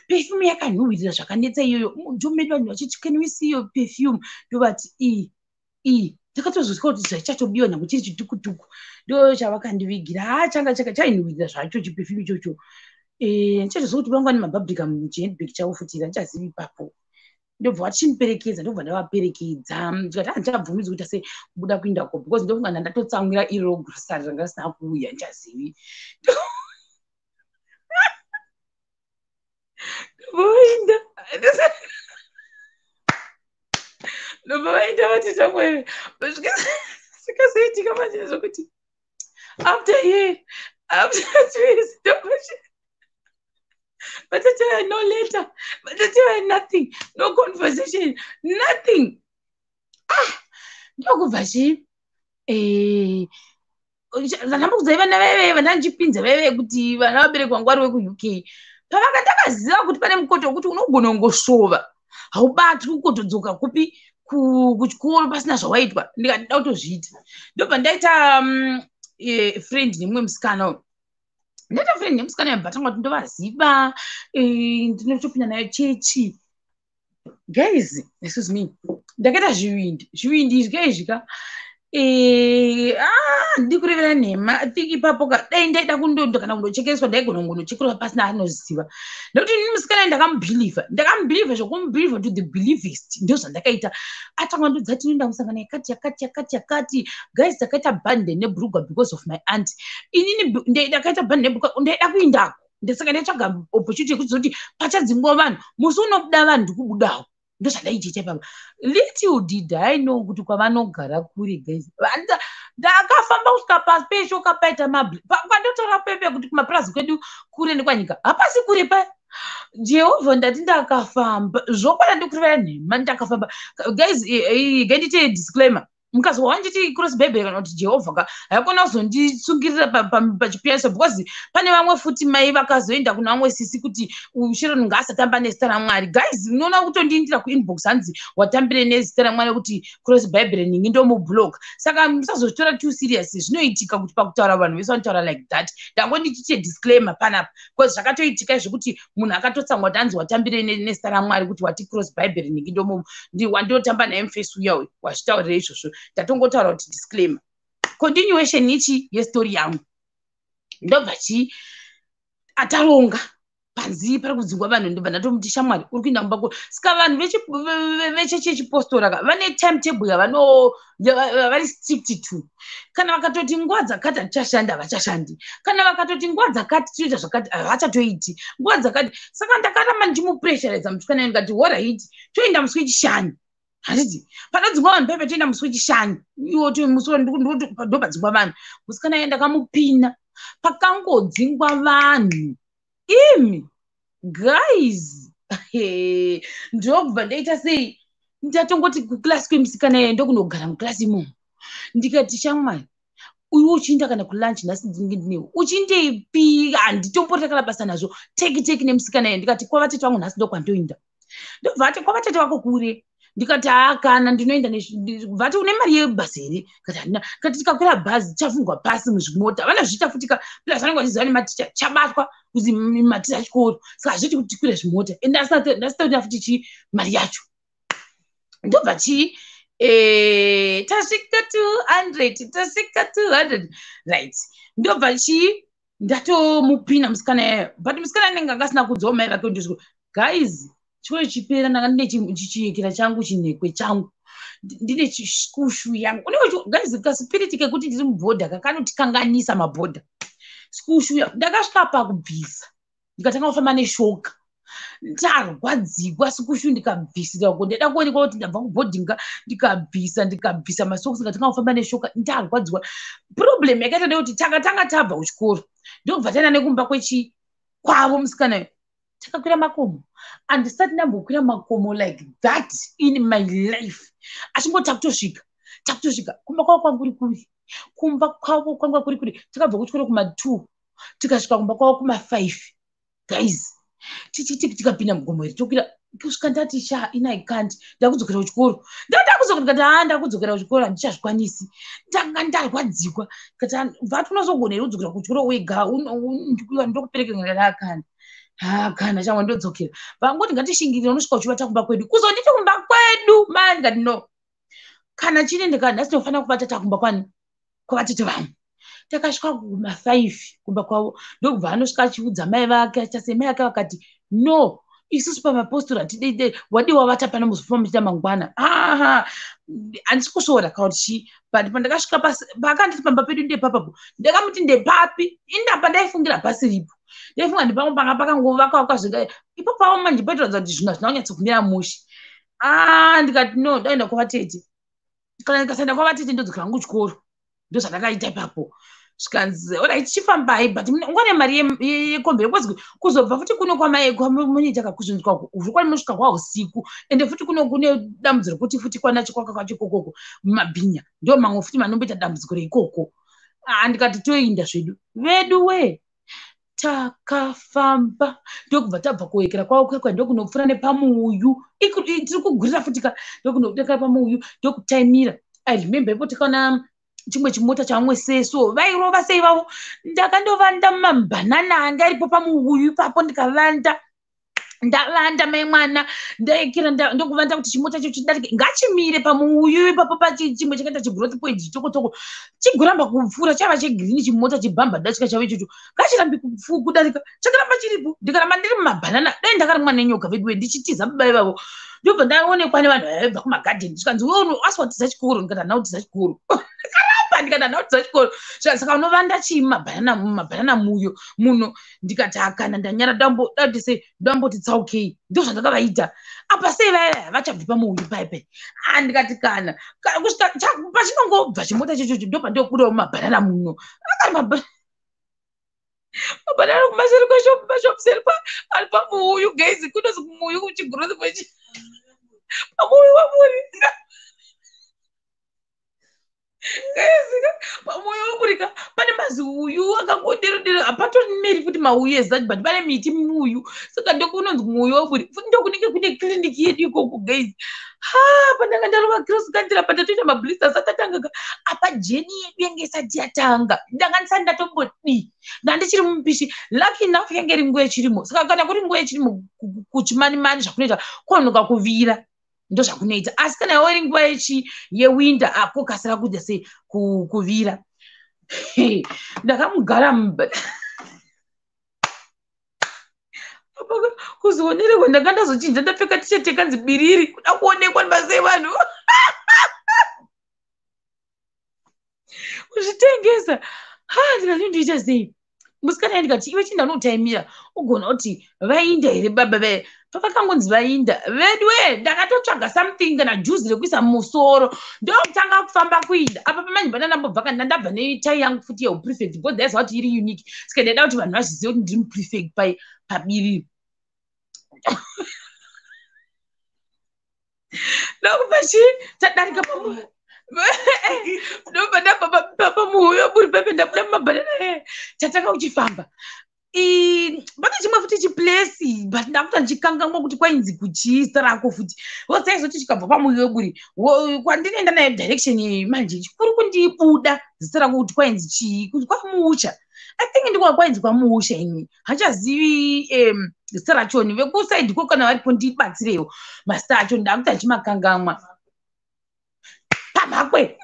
perfume yakanhuhwirira zvakanetsa iyoyo mujomedu vanhu vachiti can we see your perfume ndovati ndakatozosvika kuti zvaichatobiwa nyange chiri chitukutuku ndo chavakandivigira changa chainhuhwirira zvacho chiperfume ichocho. Ndichatoziva kuti vangwa nemabhabhurika muchihandbag chavo futi handichazivi ipapo ndobva vachiniperekedza ndobva ndavaperekedza ndikati handichabvumidzwi kuita sei kubuda kuindako because ndofunga ndandatotsamwira iroro grosari ranga risina kuuya handichazivi ndobva vaita vati tamwe zvikazoitika manje zvokuti after 2 years but I tell you no letter, but I tell you nothing, no conversation, nothing. Ndokubva ndambokudza vana veve vandanjipinza veve kuti vana vaberekwa ngwari weku-UK pavanga ndakaziva kuti pane mukoto wekuti unogona kungosova haubatwi kutodzoka kupi kuchikoro pasina zvawaitwa ndikati ndida kutozviita ndobva ndaita friend nemumwe musikana ndaita friend nemusikana yabhatanga kuti ndovaziva ndinotopinda nayo chechi guys excuse me ndakaita zvivindi izvi ndiri kurevera nhema think ipapo dai ndaida kana kundochekereswa ndaigona kundochekerwa pasina anoziva nekuti ini musikana ndakamubhilivha zvokumubhilivha to the believist ndo zvandakaita atanga ndodza tinoenda musangana yakati guys takaita bande nebruga because of my aunt inini ndakaita bande nebruga ndaida kuindako ndasaka ndaitsvaga opportunity yekuti zoti pachadzingwa vanhu musi unobuda vanhu ndikubudawo ndozvandaichiita papa little did I know kuti kwavanogara kuri guys ndakafamba kusvika pasi peshoka paita pandotaura pepe kuti kumapurazi kwedu kure nekwanyika hapasi kure pa Jehovha ndati ndakafamba zvokwana ndikurevera nhema ndakafamba guys gaindite disclaimer mukazwa wanjiti cross bible kana kuti Jehovha haikona kuzondisungirira pachipianiso because pane vamwe futi mai vakazoenda kuna vamwe sisi kuti Sharon ngaasatamba nezita raMwari guys unoona kutondiindira kuinbox hanzi watambire nezita raMwari kuti cross bible ningi ndomublock saka musazozvitora too serious zvinoitika kuti pakutaura vanhu vese vanotaura like that ndangondichite disclaimer panapa because zvakatoitika zvekuti munhu akatotsamwa kuti hanzi watambire nezita raMwari kuti wati cross bible ningi wandotamba naye mufesi uya uyu wazvitaurira izvozvo ndatongotaura kuti disclaimer continuation ichi yestory yangu ndobva ataronga panzi pari kudzingwa vanhu ndobva ndatomuti shamwari uri kuinda mumbako saka vanhu vechechi yechipostora vane timetable yavari strict to kana vakatoti nguva dzakati hatichashandi havachashandi kana vakatoti nguva dzakati toita zvakati havachatoiti nguva dzakati saka ndakaramba ndichimupressuredza musikana ndikati alright toenda musi wechishanu handiti panodzinga vanhu pepe toenda musi wechishanu iwo ndopadzingwa vanhu musikana ye ndakamupina pakangodzingwa vanhu imi guys ndokubva ndaita sei ndatongoti kuklasi kwemusikana ye ndokunogara muklasi imomo ndikati shamwari uyu uchiinda kana kulunch nhasi ndinge ndinewo uchindeipi handitombotakala basa nazvo teki nemusikana ye ndikati kwavatete vangu nhasi ndokwandoinda ndobva ati kwavatete vako kure ndikati kana ndinoenda vati une mari yebhasi here kati handina kati tikakwira bhazi chafungwa pasi muzvimota vanozviita futika plus vanenge vachiziva nematicha chabatwa kuzi maticha chikoro saka hazviti kuti tikwire zvimota ende ndasitaurira futi mari yacho ndobva tasvika 200 right ndobva ndatomupina musikana yayo but musikana anenge angasina kudzawo mai vake ndizvo guys chikoro chipera ndanga ndine chichiyekera changu chinhekwe changu ndine skushu yangu guys kasipiriti kekuti ndiri mubhodha kakanotikanganisa mabhodha skushu yangu ndakasvika pakubvisa ndikatanga kufamba neshoka ndarwadzikwa skushu ndikabvisira uko ndaida kuonekwa kuti ndabva kubhodhinga ndikabvisa masokusi ndikatanga kufamba neshoka ndarwadzikwa problem yakaita ndeyekuti takatanga tabva kuchikoro ndokubva taenda nekumba kwavo musikanayo takakwira makomo handisati ndambokwira makomo like that in my life achingoti takutosvika kumba kwavo kwanga kuri kuri takabva kuchikoro kuma2 tikasvika kumba kwavo kuma5 guys tikapinda mugomo iri tokwira kusvika ndati inaikandi ndakudzokera kuchikoro ndakudzokera kuchikoro handichazvikwanisi ndanga ndarwadzikwa kati vati unozogona here kudzokera kuchikoro wega ndokupereka ngaraakandi kana changwa ndodzokera vangoti ngatishingirira unosvika uchivata kumba kwedu kuzonditi kumba kwedu mani ngati no kana chine ndikati nhasi tinofanira kuvatata kumba kwavatete vangu takasvika kuma5 kumba kwavo ndokubva anosvika achiudza mai vake achase mai ake vakati no isusu pamapostora tidei wadiwa vata pana muzofamba muchita mangwana handisi kusora kauti but pandakasvika pakanditi pamba pedu ndepapapo ndakamuti ndepapi indapa ndaifungira pasiripo ndaifunga ndipamwe panga pakangovakavakwa zvinga ipo pavo manje paitoradza kuti zvinhu hazvina kunyatsokumira mushi ndikati no ndaenda kwavatete kana ndikasaenda kwavatete ndodzokera hangu chikoro ndozvandakaita ipapo zvikanzi orit chifambai but ngwane mari yekombe kwezi kuzobva futi kuno kwamunoita kakuzvindikwa zvokwadi munosvika kwausiku ende futi kuno kune dambudziko kuti futi kwanacho kwaka kwacho kokoko mumabhinya ndo mamwe futi manomboita dambudziko reikoko ndikati toinda zvedu vedu we takafamba ndokubva tabva kuwekera kwao ndokunopfuura nepamuuyu tiri kugurira futika ndokunodeka pamuuyu ndokutaimira. I remember ipo tikaona chimwe chimota chamwe seso vairova sei vavo. Ndakandovanda mumabhanana anga aripo pamuuyu ipapo ndikavanda ndavanda mai mwana ndaikira ndokuvanda kuti chimota cho chidarike ngachimire pamuuyu ipapo pachimwe chakaita chigrowth point chitokotoko chigoramba kupfuura chava chegirini chimota chibhamba dachika chavo ichocho ngachirambi kudarika chakaramba chiripo ndikaramba ndiri mumabhanana dai ndakarimwa nenyoka vedu ndichitiza baba ivavo ndobva ndaonekwa nevanhu vaibva kumagadheni chikanzi aswatiza chikoro ndikati anautiza chikoro ndikati anautiza chikoro saka unovanda chii mumabhanana muyo muno ndikati akana ndanyara ndamboti tsaukei ndo zvandakavaita apa sei vaya vachabvi pamuuyu paipai ndikati kana kusvika pachinongobva chimota chochocho ndobva ndokurawo mumabhanana muno mabhanana kumaseri kwashopuseri ari pamuuyu geizi kunozi kumuuyu kuchigrowth kwechi pamuuyu wamuri pamoyo wakurika pane maziuyu akangoderodero hapatori meri kuti mauyu ezati but pane miti muuyu saka ndokunonzi mwoyo waburi ndokunenge kune kiriniki yedu ikoko geizi pandanga ndarova cross country pandatoita mablisters atatanga apa jeni yedu yange isati yatanga ndanga ndisati ndatombodi ndandichiri mupishi lucky enough yange iri nguva yechirimo saka kana kuri nguva yechirimo kuchimanimani zvakunoita kunonoka kuvira ndo zvakunoita asi kana iri nguva yewinter kokasira kuita sei kuvira. Ndakamugara kuzoonekwa ndanga ndazochinja ndapfeka tisheti yekanzi biriri kuda kuonekwa ndibasei vanhu kuzvitengesa ndikati ndoita sei musikana ndikati iwe chinda unotaimira ugona kuti vainda here baba vaye pavakangonzi vainda vedu ndakatotsvaga something kana juzi rekuisa mumusoro ndokutanga kufamba kuinda apa pamanyimbana ndambobva kana ndabva netai yangu futi yeuprefect because ndaiziva kuti iri unique saka ndaida kuti vanhu vazvizive kuti ndiri muprefect pabiriri ndokubva tadarika ndobva ndabva pamuuyo buri pepe ndabuda mumabhanana tatanga uchifamba pane chimwe futi chiplesi but ndakuta ndichikanganwa kuti kwainzi kuchiistarako futi wosaizoti chikabva pamuuyo buri kwandinoenda nayo direction manje chikuru kundibuda zita rako kuti kwainzi chii kuti kwamusha I think ndiko kwainzi kwamusha ini hachazivi zita rachoni vekusaidi ko kana varipo ndibatsirewo mazita acho ndakuta ndichimakanganwa pamakwe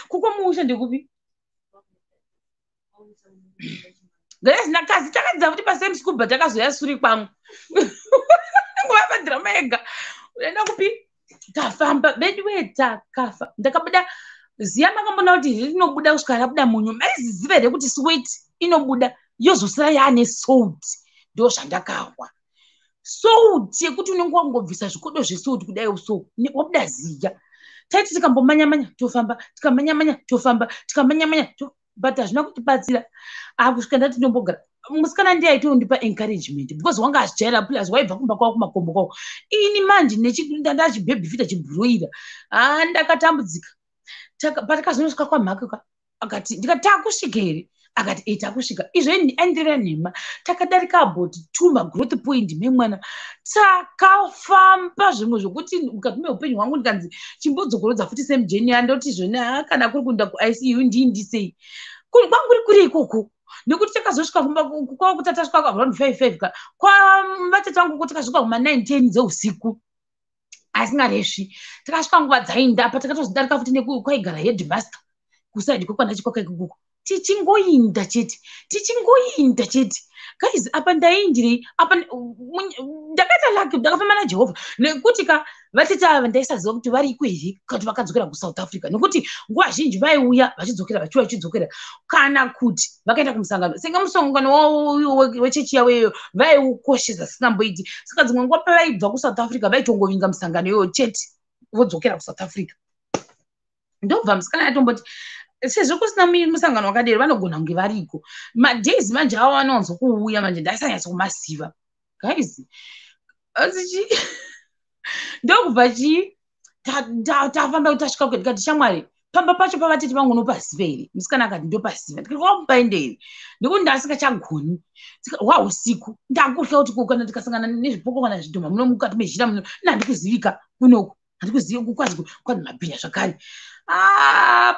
kukwamusha ndikupi ngaizina kazi takadzidza kuti pasame school but takazoya suri kwangu nguva madhirama ega unaenda kupi tafamba bedu takafa ndakabuda ziya makambona kuti rinobuda kusvika rabuda munyu maiziziva here kuti sweet inobuda yozosira yaane salt ndo zvandakawa salt yekuti unenge wangobvisa zvikodo zvesalt kudai uso wabuda ziya taiti tikambomanya-manya tofamba tikamanya-manya tofamba tikamanya-manya but hazvina kutibatsira kusvika ndati ndombogara musikana ndiyaitoondipa encouragement because wanga achijaira plus waibva kumba kwavo kumakombo kwavo ini manje ndachibhebhifita chibhuroira ndakatambudzika patakazonosvika kwamhaka akati ndikati takusvika here akati takusvika izvo aindirira nhema takadarika about 2 magrowth point memwana takafamba zvimwe zvokuti mukati meupenyu hwangu ndikanzi chimbodzokorodza futi semujeni andoti zvona kana kuri kuenda kuICU ndiindisei kwanguri kuri ikoko nekuti takazosvika kwavo kuti tasvika kwaaround 5 ka kwavatete vangu kuti takasvika kuma9-10 dzeusiku asingaresvi takasvika nguva dzainda pa takatozodarika futi nekwaigara headmaster kusaidi kwekwana chikwakaikokoko tichingoinda chete guys apa ndaindirei apa ndakaita laki ndakafamba najehovha nekuti vatete ava ndaisaziva kuti vari ikwehi kuti vakadzokera kuSouth Africa nekuti nguva zhinji vaiuya vachidzokera vachiuya vachidzokera kana kuti vakaenda kumusangano senge musangano wechechi yavo vaiukoshesa sikamboiti saka dzimwe nguva pavaibva kuSouth Africa vaitongovinga musangano iyoyo chete vodzokera kuSouth Africa ndobva musikana yatomboti sezvo kusina musangano wakadero vanogona kunge variko madays manje avo vanowanzo kuuya manje ndaisanyatsa kumaziva guys ndokubva tafamba kuti tasvika ndikati shamwari pamba pacho pavatete vangu unopaziva here. Musikana akati ndopaziva. Ndikati wamupaende here nekuti ndasikachagoni wa usiku ndakutya kuti kana tikasangana nezvipuko kana zvidhoma muno mukati mezhira muno handikuzivika kunoku handikuzivi kwazi mabhinya zvakare.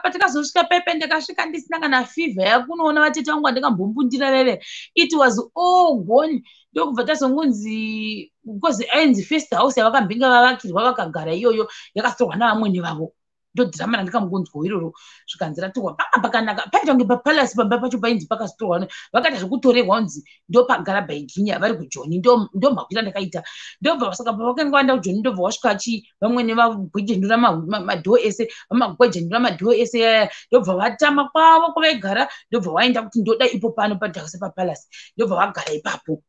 Patikazosvika pepe ndakasvika ndisina kana fivha yakunoona vatete vangu vandikambombundira veve. It was all gone. Ndokubva tazongonzi because ainzi first house yavakambinga vavakirwa vakagara iyoyo yakasorwa navamwene vavo. Ndodhirama randikamgonzwa iroro zvikanzi ratorwa panga pakanaka paita kunge papalasi pamba pacho painzi pakasitorwa vakaita zvokutorerwa unzi ndopagara baiginya vari kujoni ndomhakwira ndakaita. Ndobva saka pavakanga vaenda kujoni ndobva wasvika vamwene vagwejenura madhoo ese vamagwejenura madhoo ese ndobva vatama kwavo kwavaigara ndobva vaenda kuti ndoda ipo pano padhakuse papalasi ndobva vagara ipapo.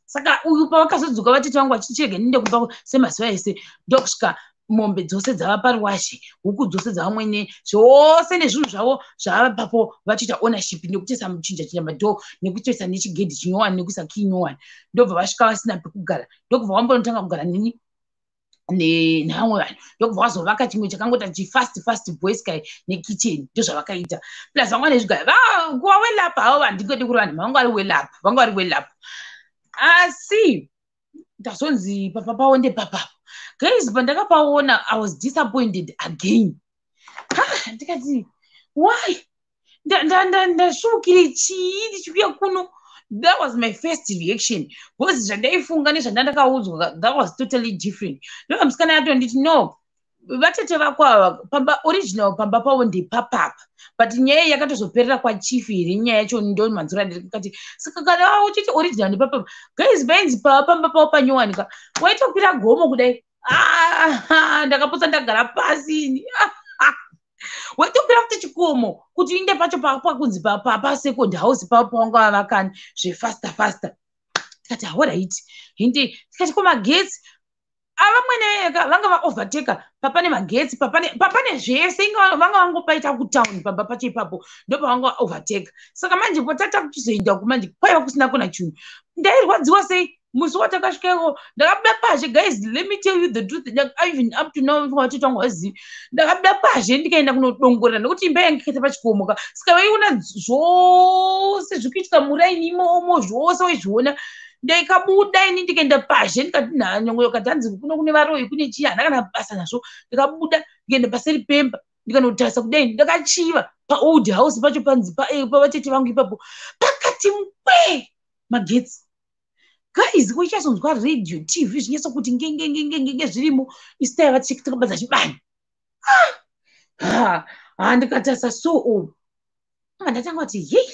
Saka uyu pavakazodzoka vatete vangu vachichirege ninde kumba semazuva ese ndokusvika mombe dzose dzava paruwashe huku dzose dzavamwene zvose nezvinhu zvavo zvava papo vachiita ownership nekutoisa muchinja madhoo nekutoisa nechigedhi chinyowani nekuisa kii nyowani. Ndobva vasvika vasina pekugara ndokubva wambonotanga kugara neni nevamwe vanhu ndokubva wazovaka chimwe chakangota chifast boys kai nekicheni ndozvavakaita plus vamwe nezvigara kuva welapa havo vandingodi kuri vanhu vanga vari welapa asi ndazonzi papa pavo ndepapapo. Guys, pandakapaona I was disappointed again. Ndikati why ndashukire chii ndichiuya kuno. That was my first reaction because zvandaifunga nezvandakaudzwa that was totally different. Ndoka musikana yato nditi no vatete vako ava pamba original pamba pavo ndepapapa but nyaya yakatozoperera kwachief here nyaya yacho ndo manzura ndikati saka kana uchiti original ndepapapa guys bainzi pamba pavo panyowanika waitokwira gomo kudai ndakapotsa ndagara pasi waitokwira kuti chikomo kuti inde pacho pakunzi pasecond house papo pavanga vavakani zvefasta tikati alright hindi tikati komagetsi avamwene vanga vaoverteka papane magetsi papane zvese inga vanga vangopaita kutown pamba pacho ipapo ndopavanga overteka. Saka manje potata kuchizoenda kumanje kwaiva kusina kona chinhu. Ndairwadziwa sei musi watakasvikaiko ndakabuda pazhe guys, let me tell you the truth, even up to now vatete vangu vazivi ndakabuda pazhe ndikaenda kunodongorera nekuti imba yangikaita pachikomoka. Saka vaiona zvose zvikuitika muraini imomo zvose waizviona. Ndikabuda ini ndikaenda pazhe ndikati nhanyongo kati hanzi kuno kune varoi kune chii handina kana basa nazvo. Ndikabuda ndikaenda paseri pemba ndikanotarisa kudai ndakachiva paold house pacho panzi pavatete vangu ipapo pakati mukwe magetsi. Guys, kuchazonzwa radio TV zvinetsa kuti ngenge zvirimo isitaya vatikabadza chibani. Ndikatasa so ndatanga kuti hey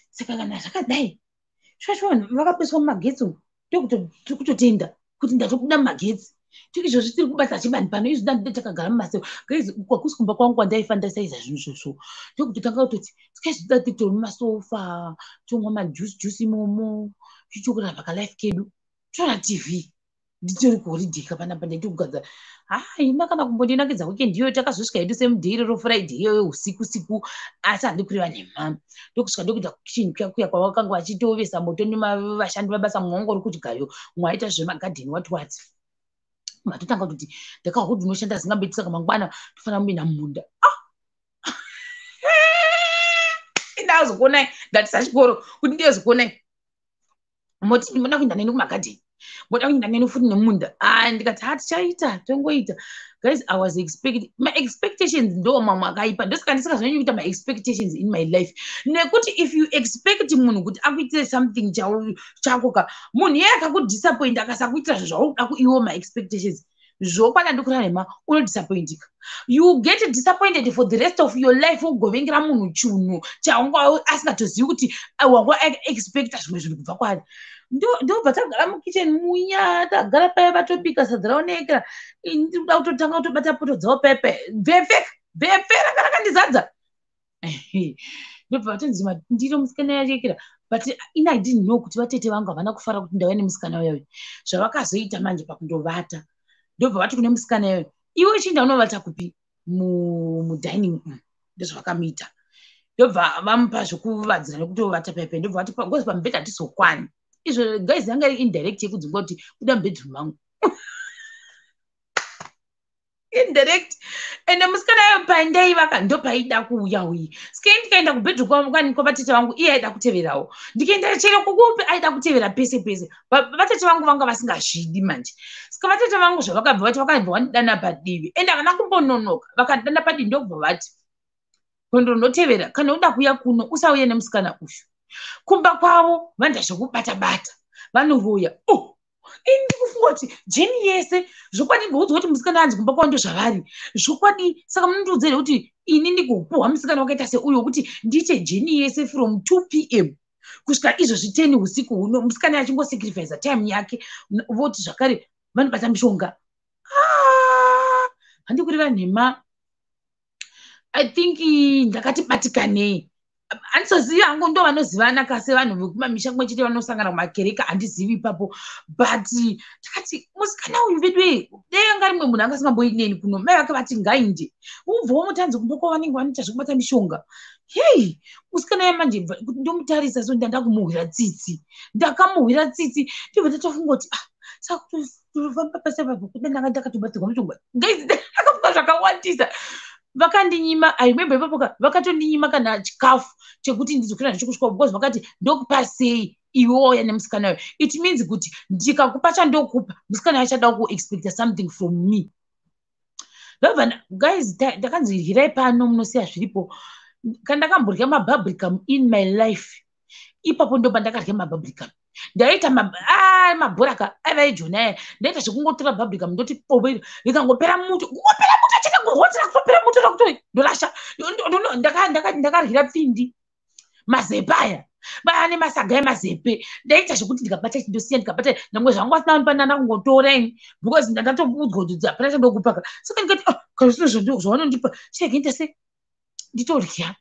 saka kana zvakadai shashwana vakapeswa mumagetsi ndokutotenda kuti ndatobuda mumagetsi tikizvozvi tiri kubata chibani pano izvi takagara mumaseo. Guys, kwakusi kumba kwangu kwandaifandaisaiza zvinhu zvozvo ndokutotanga kutoti tikaizvida titori mumasofa tomwa majuice imomo tichokora pakalife kedu toona TV nditori kuhoridheka panapa ndaitokugadzira. Ima kana kumbondinakidza weekend iyoyo takazosvika hedu semudheirero Friday iyoyo usiku asi handi kureva nemhamba ndokusvika ndokuita kicheni kuya kwavakanga vachitovesa moto nevashandi vabasa mwavangu uri kuchigayo mwaita zvemagadheni wati matotanga kuti ndakahwa kuti unoshanda zingambeti saka mangwana tofanira kumbina mumunda. Ndazokuonai ndatisa chikoro kuti ndiyozokuonai moti ndimoda kuenda neni kumagadheni moda kuenda neni futi nemunda. Ndikati tichaita tongoita. Guys, I was expecting my expectations ndo mamwe akaipa ndosaka ndisikazonyanya kuita my expectations in my life nekuti if you expect munhu kuti akuitire something chako ka munhu iye akakudisappoint akasakuitira zvauda iwo my expectations zvokwana ndikurarema unodisappointika. You get disappointed for the rest of your life ugovengera munhu chinhu chaunga asingatozivi kuti wanga expecta zvimwe zvinhu kubva kwaari. Ndobva tagara mukicheni munya tagara paya vatopika sadza raonekera ndikuda kutotanga kutobata poto dzavo pepe bhefe ranga rakandizadza. Ndobva vatonzi ndiro musikana yachekera but I didn't know kuti vatete vangu havana kufara kuti ndauya nemusikana wayo zvavakazoita manje pakundovata. Ndobva vati kune musikana yayo iwe chinda unovata kupi mudining room ndozvavakamuita. Ndobva vamupa zvokuvadzira nekutovata pepe ndobva vati ngozi pamubhedha hatizokwani izvo. Guys, yanga iri indirect yekudzingwa kuti kuda mubedroom mangu indirect. And musikana yo pandai ndopaida kuuya uyi. Sike ndikaenda kubhedru kwa tete vangu iye aida kuteverawo. Ndikaenda chero kukupi aida kutevera pese pese. Vatete vangu vanga vasingazvidi manje. Sika vatete vangu zvavakabva vati vakabva vandidana padivi. Ende havana kumbononoka. Vakandidana padivi ndobva vati kondonotevera kana uda kuuya kuno usauye nemusikana uyu. Kumba kwavo vanda zvekubata-bata. Vanoroya. Ini kufunga kuti jeni yese zvokwadi ngoudzwa kuti musikana anzi kumba kwavo ndozvavari. Zvokwadi saka munondiudzere kuti ini ndigopuhwa musikana wakaita seuyo wekuti ndiite jeni yese from 2 p.m. kusvika izvozvi 10 usiku huno musikana achingosacrifice time yake voti zvakare vanobata mishonga. Handi kuri vanhema. I think ndakati batikanei. Handizozivi hangu ndo vanozivana kase vanhu vekumamisha kumwe chete vanosangana kumakereka handizivi ipapo. But takati musikana uyu vedu dei anga rimwe munhu angasingamboineni kuno mai vake vati ngainde ubvawo mutanzi kumba kwavo vanenge vanoita zvekubata mishonga. Hei musikana yamanje kuti ndomutarisa so ndanda kumuhwira tsitsi. Ndakamuhwira tsitsi ndibva ndatofunga kuti saka kutofamba pasapapo kuti ndanga ndakatobatirwa mishonga. Guys ndakafunga zvakawandisa. Vakandinyima. I remember ipapo vakatondinyima kana chikafu chekuti ndizokwira ndicho kusvika because vakati ndokupa sei iwoya nemusikana uyu. It means kuti ndikakupa chandokupa musikana achada kuexpecta something from me. Guys ndakanzi iryirai pano munosiya zviripo. Kana ndakamborya mabubblegum in my life ipapo ndo pandakarya mabubblegum. Ndaita mabhoraka aiva ijona aya. Ndaita zvekungotora bubblegum ndoti povera rikangopera muto chakangorwadzira kutopera muto rakuti ndorasha. Ndakaryira pfindi mazepe aya vaya nemasaga emazepe. Ndaita zvekuti ndikabata ndosiya ndikabata namwe zvangu asina panana kungotora ini because ndatobudwa kuti hapana chandokupaka. Saka ndikati kana zvino zvavanondipa chirege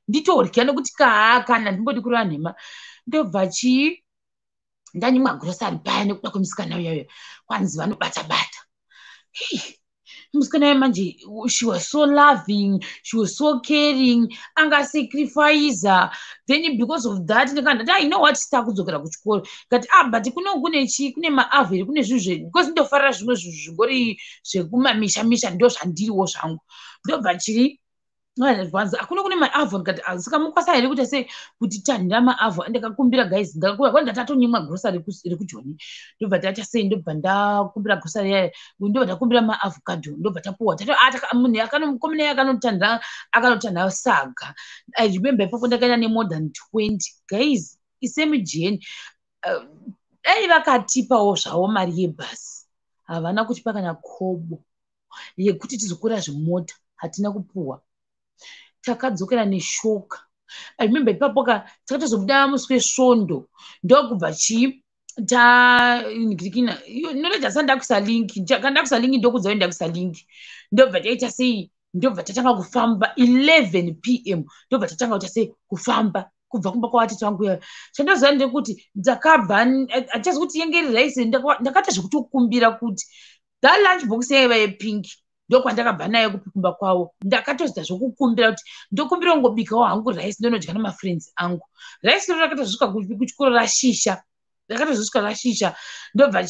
nditorya nekuti kana ndimbodi kuri vanhema. Ndobva ndanyimwa grosari paya nekuda kwemusikana uyoyo kwanzi vanobata-bata. Musikana manje she was so loving, she was so caring, angasacrifice. Then because of that ndikandati I know what takudzokera kuchikoro ngati but kune maavheri kune zvinhu because ndofarira zvimwe zvinhu zvingori zvekumamisha ndo zvandiriwo zvangu. Ndobva hakuna kune maavho ngati saka mukwasa here kuti sei kuti tanhira maavho. Ndakakumbira guys ndatonyimwa grosari rekujoni. Ndobva tata sei ndobva ndakumbira grosari yayo ndobva ndakumbira maavocado ndobva tapuwa munhu mukomana akanotanhira saga. I remember ipapo ndakaenda nemore than 20 guys isemujeni. Dai vakatipawo zvavo mari yebhasi havana kutipa kana kobo yekuti tizokwira zvimota hatina kupuhwa. Takadzokera neshoka. I remember ipapo takatozobuda musi wesvondo ndokubva noreja sandakuisa linki kandakuisa linki ndokudzayo ndakuisa linki. Ndobva taita sei ndobva tatanga kufamba 11 p.m. ndobva tatanga kuita sei kufamba kubva kumba kwavatete vangu yayo. Chandazoya ndekuti ndakabva hatichazi kuti yengeri raisi ndakaita zvekutokumbira kuti that lunch box yaiva yepingi ndokwandakabva nayo kumba kwavo. Ndakatoita zvokukumbira kuti ndokumbira ngobikawo hangu raisi ndonodya namafriends angu. Raisi ro rakatozvika kuchikoro rashisha. Ndobva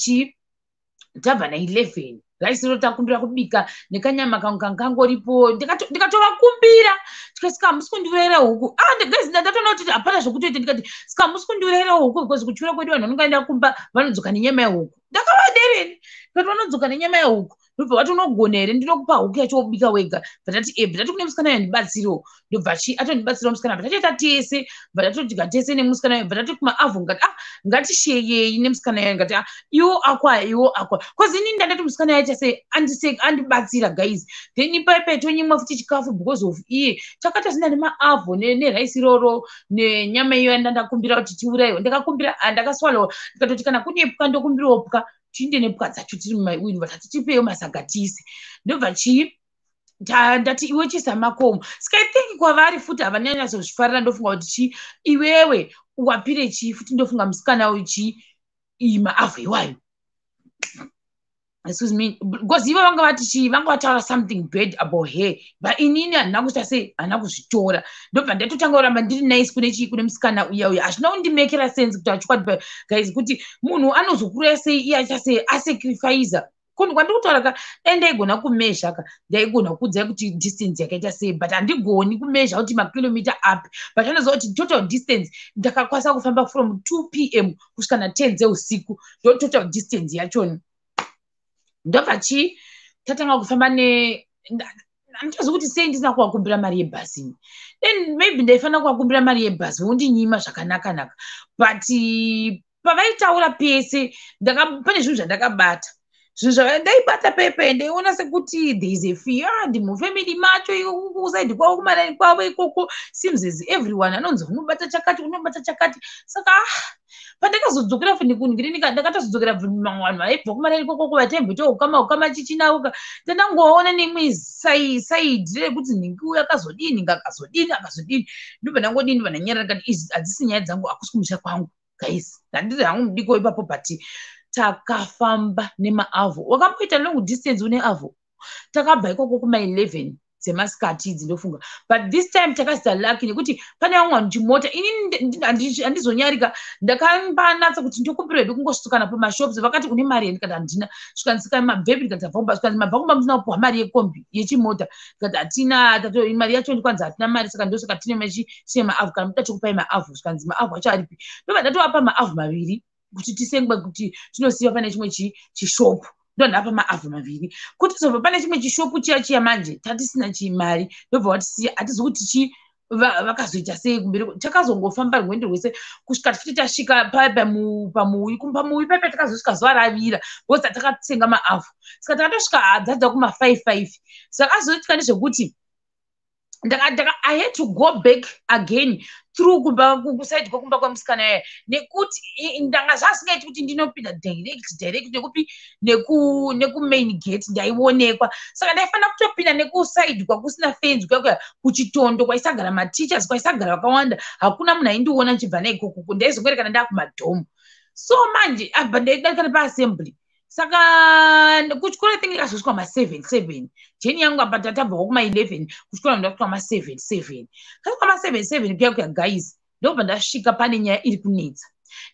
tabva na11 raisi ro takumbira kubika nekanyama kangu kangangoripo ndikatovakumbira tikati sika hamusi kundiurayira huku. Guys ndatoona kuti hapana zvokutoita ndikati sika hamusi kundiurayira huku because kuchura kwedu vanhu vanongaenda kumba vanodzoka nenyama yehuku. Ndakavadereni kuti vanodzoka nenyama yehuku. Ndobva vatonogona here ndinokupa huku yacho wobika wega. Bvatati kune musikana yandibatsirawo. Ndobva atondibatsirawo musikana bvatatoita tese bvatotodya tese nemusikana yayo bvatati kumaavho ngati ngatisheyei nemusikana yayo ngati iwo akwa cause ini ndandati musikana yacho sei andibatsira guys. Then ipapo tonyimwa futi chikafu because of iye takatozina nemaavho neraisi roro nenyama iyo yandandakumbira kuti tiurayiwe. Ndakaswalawo ndikatoti kana kune pwa ndokumbirawo pwa tiinde nepwa dzacho tiri mumawini vatati tipewo masaga tise. Ndobva ndati iwe chisa makomo. Saka I think kwavari futi havanyanya zozvifarira ndofunga kuti iwewe wapire futi ndofunga musikana uyu maavho iwayo. Excuse me because ivo vanga vataura something bad about her but inini handina kuita sei handina kuzvitora. Ndobva ndatotanga kuramba ndiri nice kune musikana uya hazvina kundimekera sense kuti achikwadi guys kuti munhu anozokuraya sei iye acha sei asacrifice kunhu kwandikutaura ka dai ndaigona kumezha ka ndaigona kukuudzai kuti distance yakaita sei, but handigoni kumezha kuti makilomita api, but anoziva kuti total distance ndakakwanisa kufamba from 2 p.m. kusvika na10 dzeusiku ndo total distance yachoni. Ndobva chii tatanga kufamba handitozivi kuti sei ndisina kuvakumbira mari yebhasini, then maybe ndaifanira kuvakumbira mari yebhasi vondinyima zvakanaka-naka, but pavaitaura pese pane zvinhu zvandakabata, zvinhu zvadaibata pepe ndaiona sekuti there is a fear ndimufamily macho kusaidi kwavo kumarani kwavo ikoko seems as everyone anonzi unobata chakati unobata chakati. Saka pandakazodzokera funikuningirini ndakatozodzokera vanhu vaibva kumarani ikoko vataimbotokama chichinauka ndandangoona nemwe saidi rekuti ningi akazodini akazodini ndobva ndangodini ndobva ndanyarara kati izi hadzisi nyaya dzangu, hakusi kumusha kwangu guys, handiri hangu mudiko ipapo, but takafamba nemaavho. Wakamboita long distance une avho? Takabva ikoko kuma11 dzemasikati idzi ndofunga, but this time takazita lucky nekuti pane vamwe vanhu chimota, ini handizonyarika, ndakambanatsa kuti ndokumbira hedu kungosvikana pamashops, vakati une mari here, ndikati handina, svikansika mabhebhi ndikati abvamba, svikanzi mabvakumba musina kupuwa mari yekombi yechimota, ndikati hatina, mari yacho ndikwanzi hatina mari, saka ndosvika tine maavho, kana muda chokupai maavho, svikanzi maavho acho aripi, ndobva ndatovapa maavho maviri kuti tisengwe kuti tinosiva pane chimwe chishopu, ndonhapa maavho maviri kuti zobva pane chimwe chishopu chiya manje tatisina chimari, ndobva watisiya, hatizi kuti vakazoita sei kumberi. Takazongofamba rwendo rwese kusvika tifiti tasvika pamuwi pepe, takazosvika zuva ravira bcause takatsenga maavho, saka takatosvika hadzadza kuma5 saka azoitika nezvekuti I had to go back again through kusaidi kwekumba kwemusikana yaya, nekuti ndanga zvasingaiti kuti ndinopinda direct nekupi nekumain gate ndaionekwa, saka ndaifanira kutopinda nekusaidi kwakusina fenzi kuya kuchitondo kwaisagara matichers, kwaisagara vakawanda, hakuna munhu aindiona nchibva naikoko, ndaizongorekana ndakumadhomu. So manje abva ndaidakana paassembly, saka kuchikora think ndikazosvika ma7 jeni yangu apa tatabva kuma11 kuchikora ndasvika ma7 kasvika ma7 kuya guys, ndobva ndasvika pane nyaya iri kunetsa.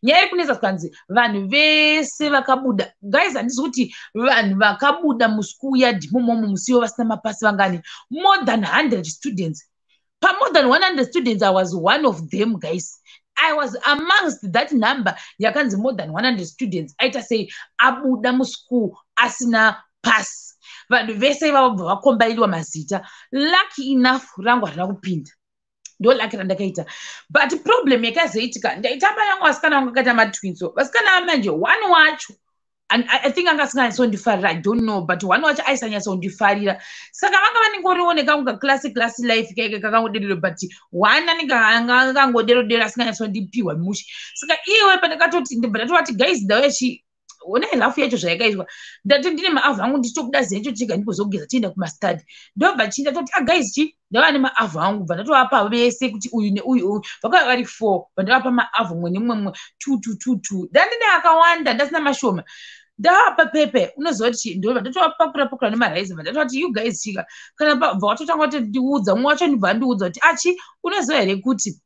Nyaya iri kunetsa svikanzi vanhu vese vakabuda guys, handisi kuti vanhu vakabuda musikuya momo musiwo vasina mapasi vangani, more than 100 students. More than 100 students, I was one of them guys. I was amongst that number yakanzi more than 100 students aita sei abuda muschool asina pass. Vanhu vese vabva vakombairiwa mazita. Lucky enough rangu harina kupinda, ndo lucky randakaita, but problem yakazoitika ndaitamba yangu vasikana vangu akaita matwinso, vasikana manje one wacho and I think angasinganyatsondifarira, I don't know, but one wacho aisanyatsondifarira, saka vanga vaningorioneka kunga classic life kaike kakangodero, but one angangodero asinganyatsondipiwa mushi. Saka iwe pandakatoti ndibva ndatovati guys ndawechi onai rafu yacho zvayakaitwa, ndati ndine maavho angu ndichitobuda zecho chiga ndipozogeza tienda kumastadi, ndobva chi ndatoti guys ndava nemaavho angu, bva ndatovapa vese kuti uyu neuyu vakava vari 4, bva ndavapa maavho mwe nemumwe 2 ndandine akawanda ndasina mashoma, ndavapa pepe. Unoziva kuti ndobva ndatovapakura nemaraisi, bva ndatovati you guys chika kana bva watotanga kutindiudza, mumwe wacho ndibva ndiudza kuti achi unoziva here kuti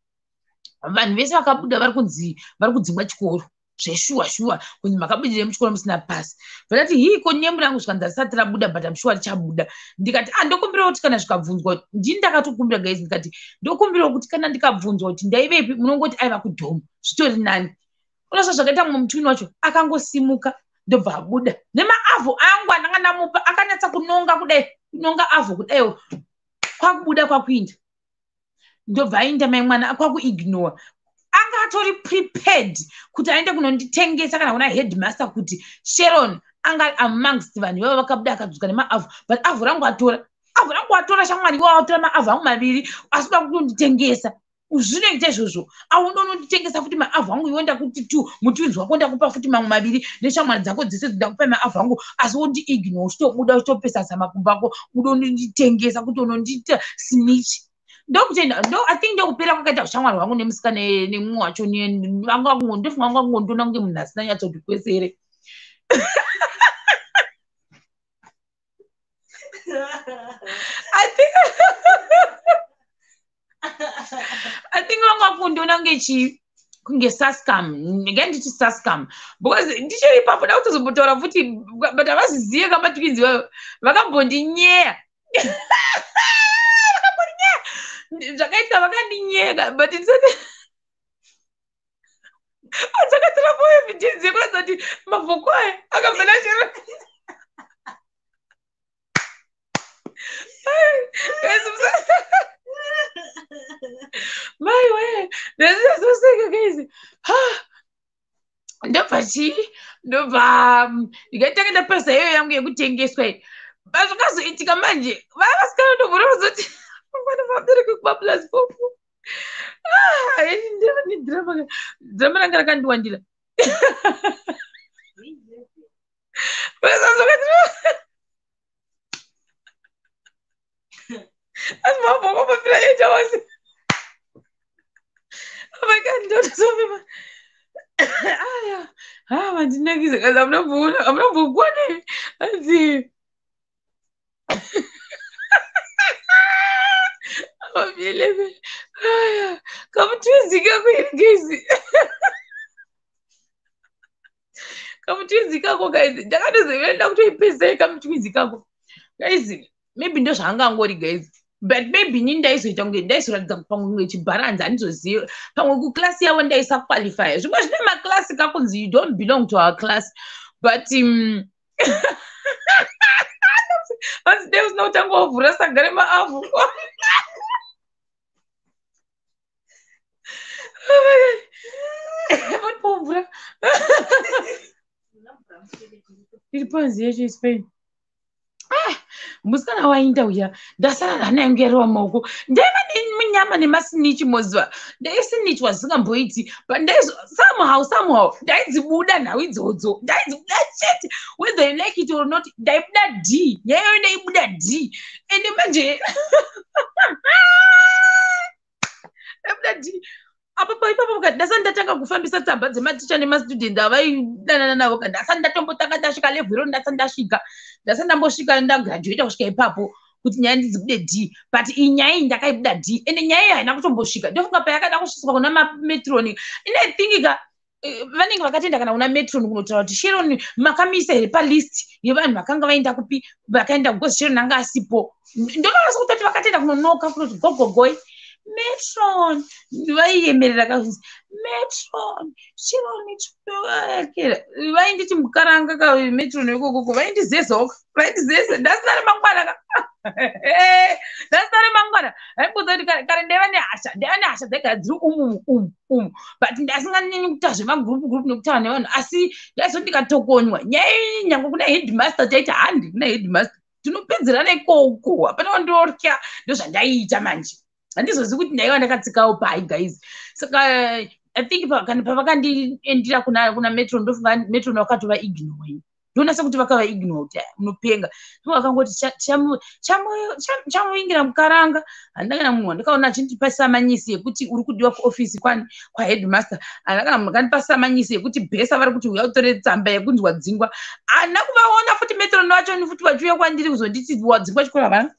vanhu vese vakabuda vari kudzingwa chikoro zveshuwa kunzi makabudire muchikoro musina pasi. Vandati hiko nyembo rangu svikanzi risati rabuda, but I'm sure richabuda. Ndikati ndokumbira kuti kana zvikabvunzwa, ndini ndakatokumbira guys, ndikati ndokumbira kuti kana ndikabvunzwa kuti ndaivepi munongoti aiva kudhomu zvitori nani. Unozva zvakaita mumwe mutwini wacho akangosimuka ndobva abuda nemaavho angu andanga ndamupa, akanyatsa kunonga kudai, kunonga avho kudaiwo, kwakubuda kwakuinda, ndobva ainda mai mwana kwakuignore. Anga atori prepared kuti aende kunonditengesa kana kuna headmaster kuti Sharon anga amongst vanhu ivavo vakabuda akadzoka nemaavho, but avho rangu atora shamwari iwavo atora maavho angu maviri asikuda kutonditengesa. Zvinoita izvozvo aundononditengesa futi maavho angu iwo ndakuti mutwinzi wako ndakupa futi mamwe maviri neshamwari dzako dzese ndakupa maavho angu, asi wondiignore uchitobuda uchitopesasa makumbo ako udononditengesa kuti unondiita snitch. I think ndokupera kwakaita ushamwari hwangu nemusikana nemumwe wacho ndofunga vanga kungondona kunge munhu asina nyatsotikwesere. I think vanga kundona kunge chii kunge sascam ngenditi sascam because ndicho ipapo da kutozombotaura futi but avazizive kama twins vakambondinyeya zvakaitika vakandinyeka but dzakatira po evidence yekuratidza kuti mavhoko aya akabvela chero mai we ndezvazoseka guys ndobva ndikatanga ndapesa iyo yangu yekutengeswa iyi bazvakazoitika manje vavasikana ndobvora kuzoti mangwana vabereki kubabulas popo drama ranga rakandiwandira asi mavhoko mafira 8 hours vakandotosovema aya vandinakisa kazi amunambokwane asi amavyeleve aya kamutwizika kuirigezi kamutwizikako guys ndakatozovenda kutoipesai kamutwizikako guys maybe ndo zvaangangori guys but maybe ni ndaizoita kunge ndaizoratidza pamwe chibharanza handizoziva pamwe kuklasi yavo ndaisaqualifya zvimwe zvine maklasi kakunzi you don't belong to our class but asi dai usina kutanga wavhura sagare maavhu vapomvura iri panzi yacho ispain musikana wainda uya ndasara nhana yangu yarova maoko ndaiva nemunyama nemasinichi moziva ndaisinichwa zisingamboiti but somehow ndaidzibuda nhau idzodzo ndaidzibuda chete whether you like it or not ndaibuda d nyayo ndaibuda d ende manje ndaibuda d apa ipapo kati ndasati ndatanga kufambisa tsamba dzematicha nemastudent avaidanana navo kati ndasati ndatombotanga ndasvika level iro ndasati ndambosvika ndagraduata kusvika ipapo kuti nyaya ndidzibude d but iyi nyaya iyi ndakaibuda d ende nyaya iyi haina kutombosvika ndofunga payakada kusviswa kuna mametroni inethinkika vanenge vakatenda kana kuna metroni kunotaura kuti sheroni makamisa here palist yevanhu vakanga vaenda kupi vakaenda kugozi sheroni anga asipo ndokavasa kutoti vakatenda kunonoka kunoti gogogoi metron vaiyemerera kazi metron chironi chitoakera vainditi mukaranga kametron ikokoko vaindizezoka vaindizeze ndasina remangwana ndasina remangwana aimboza kuti kare ndaiva nehasha dzaiga dziri umu but ndasinganyanyi kuita zvemagurupu nekutaura nevanhu asi ndaizoti ndikatokonywa nyaya iyi nyange kuna headmaster taiti handi kuna headmaster tinopedzerana ikoko hapana wandorya ndozvandaiita manje handizozivi kuti ndaiva ndakatsikawo pai guys saka I think kana pavakandiendira kuna metron ndofunga metron vakatova ignore ndonasa kuti vakava ignore kuti unopenga vakangoti chamuingira mukaranga handakana munhu ndakaona achindipa samanyisi yekuti uri kudiwa kuofisi kwaheadmaster handakana munhu akandipa samanyisi yekuti bhesa vari kuti uya utore tsamba yekunzwa dzingwa handina kuvaona futi metron vachoni futi vachiuya kwandiri kuzonditi wadzingwa chikora vana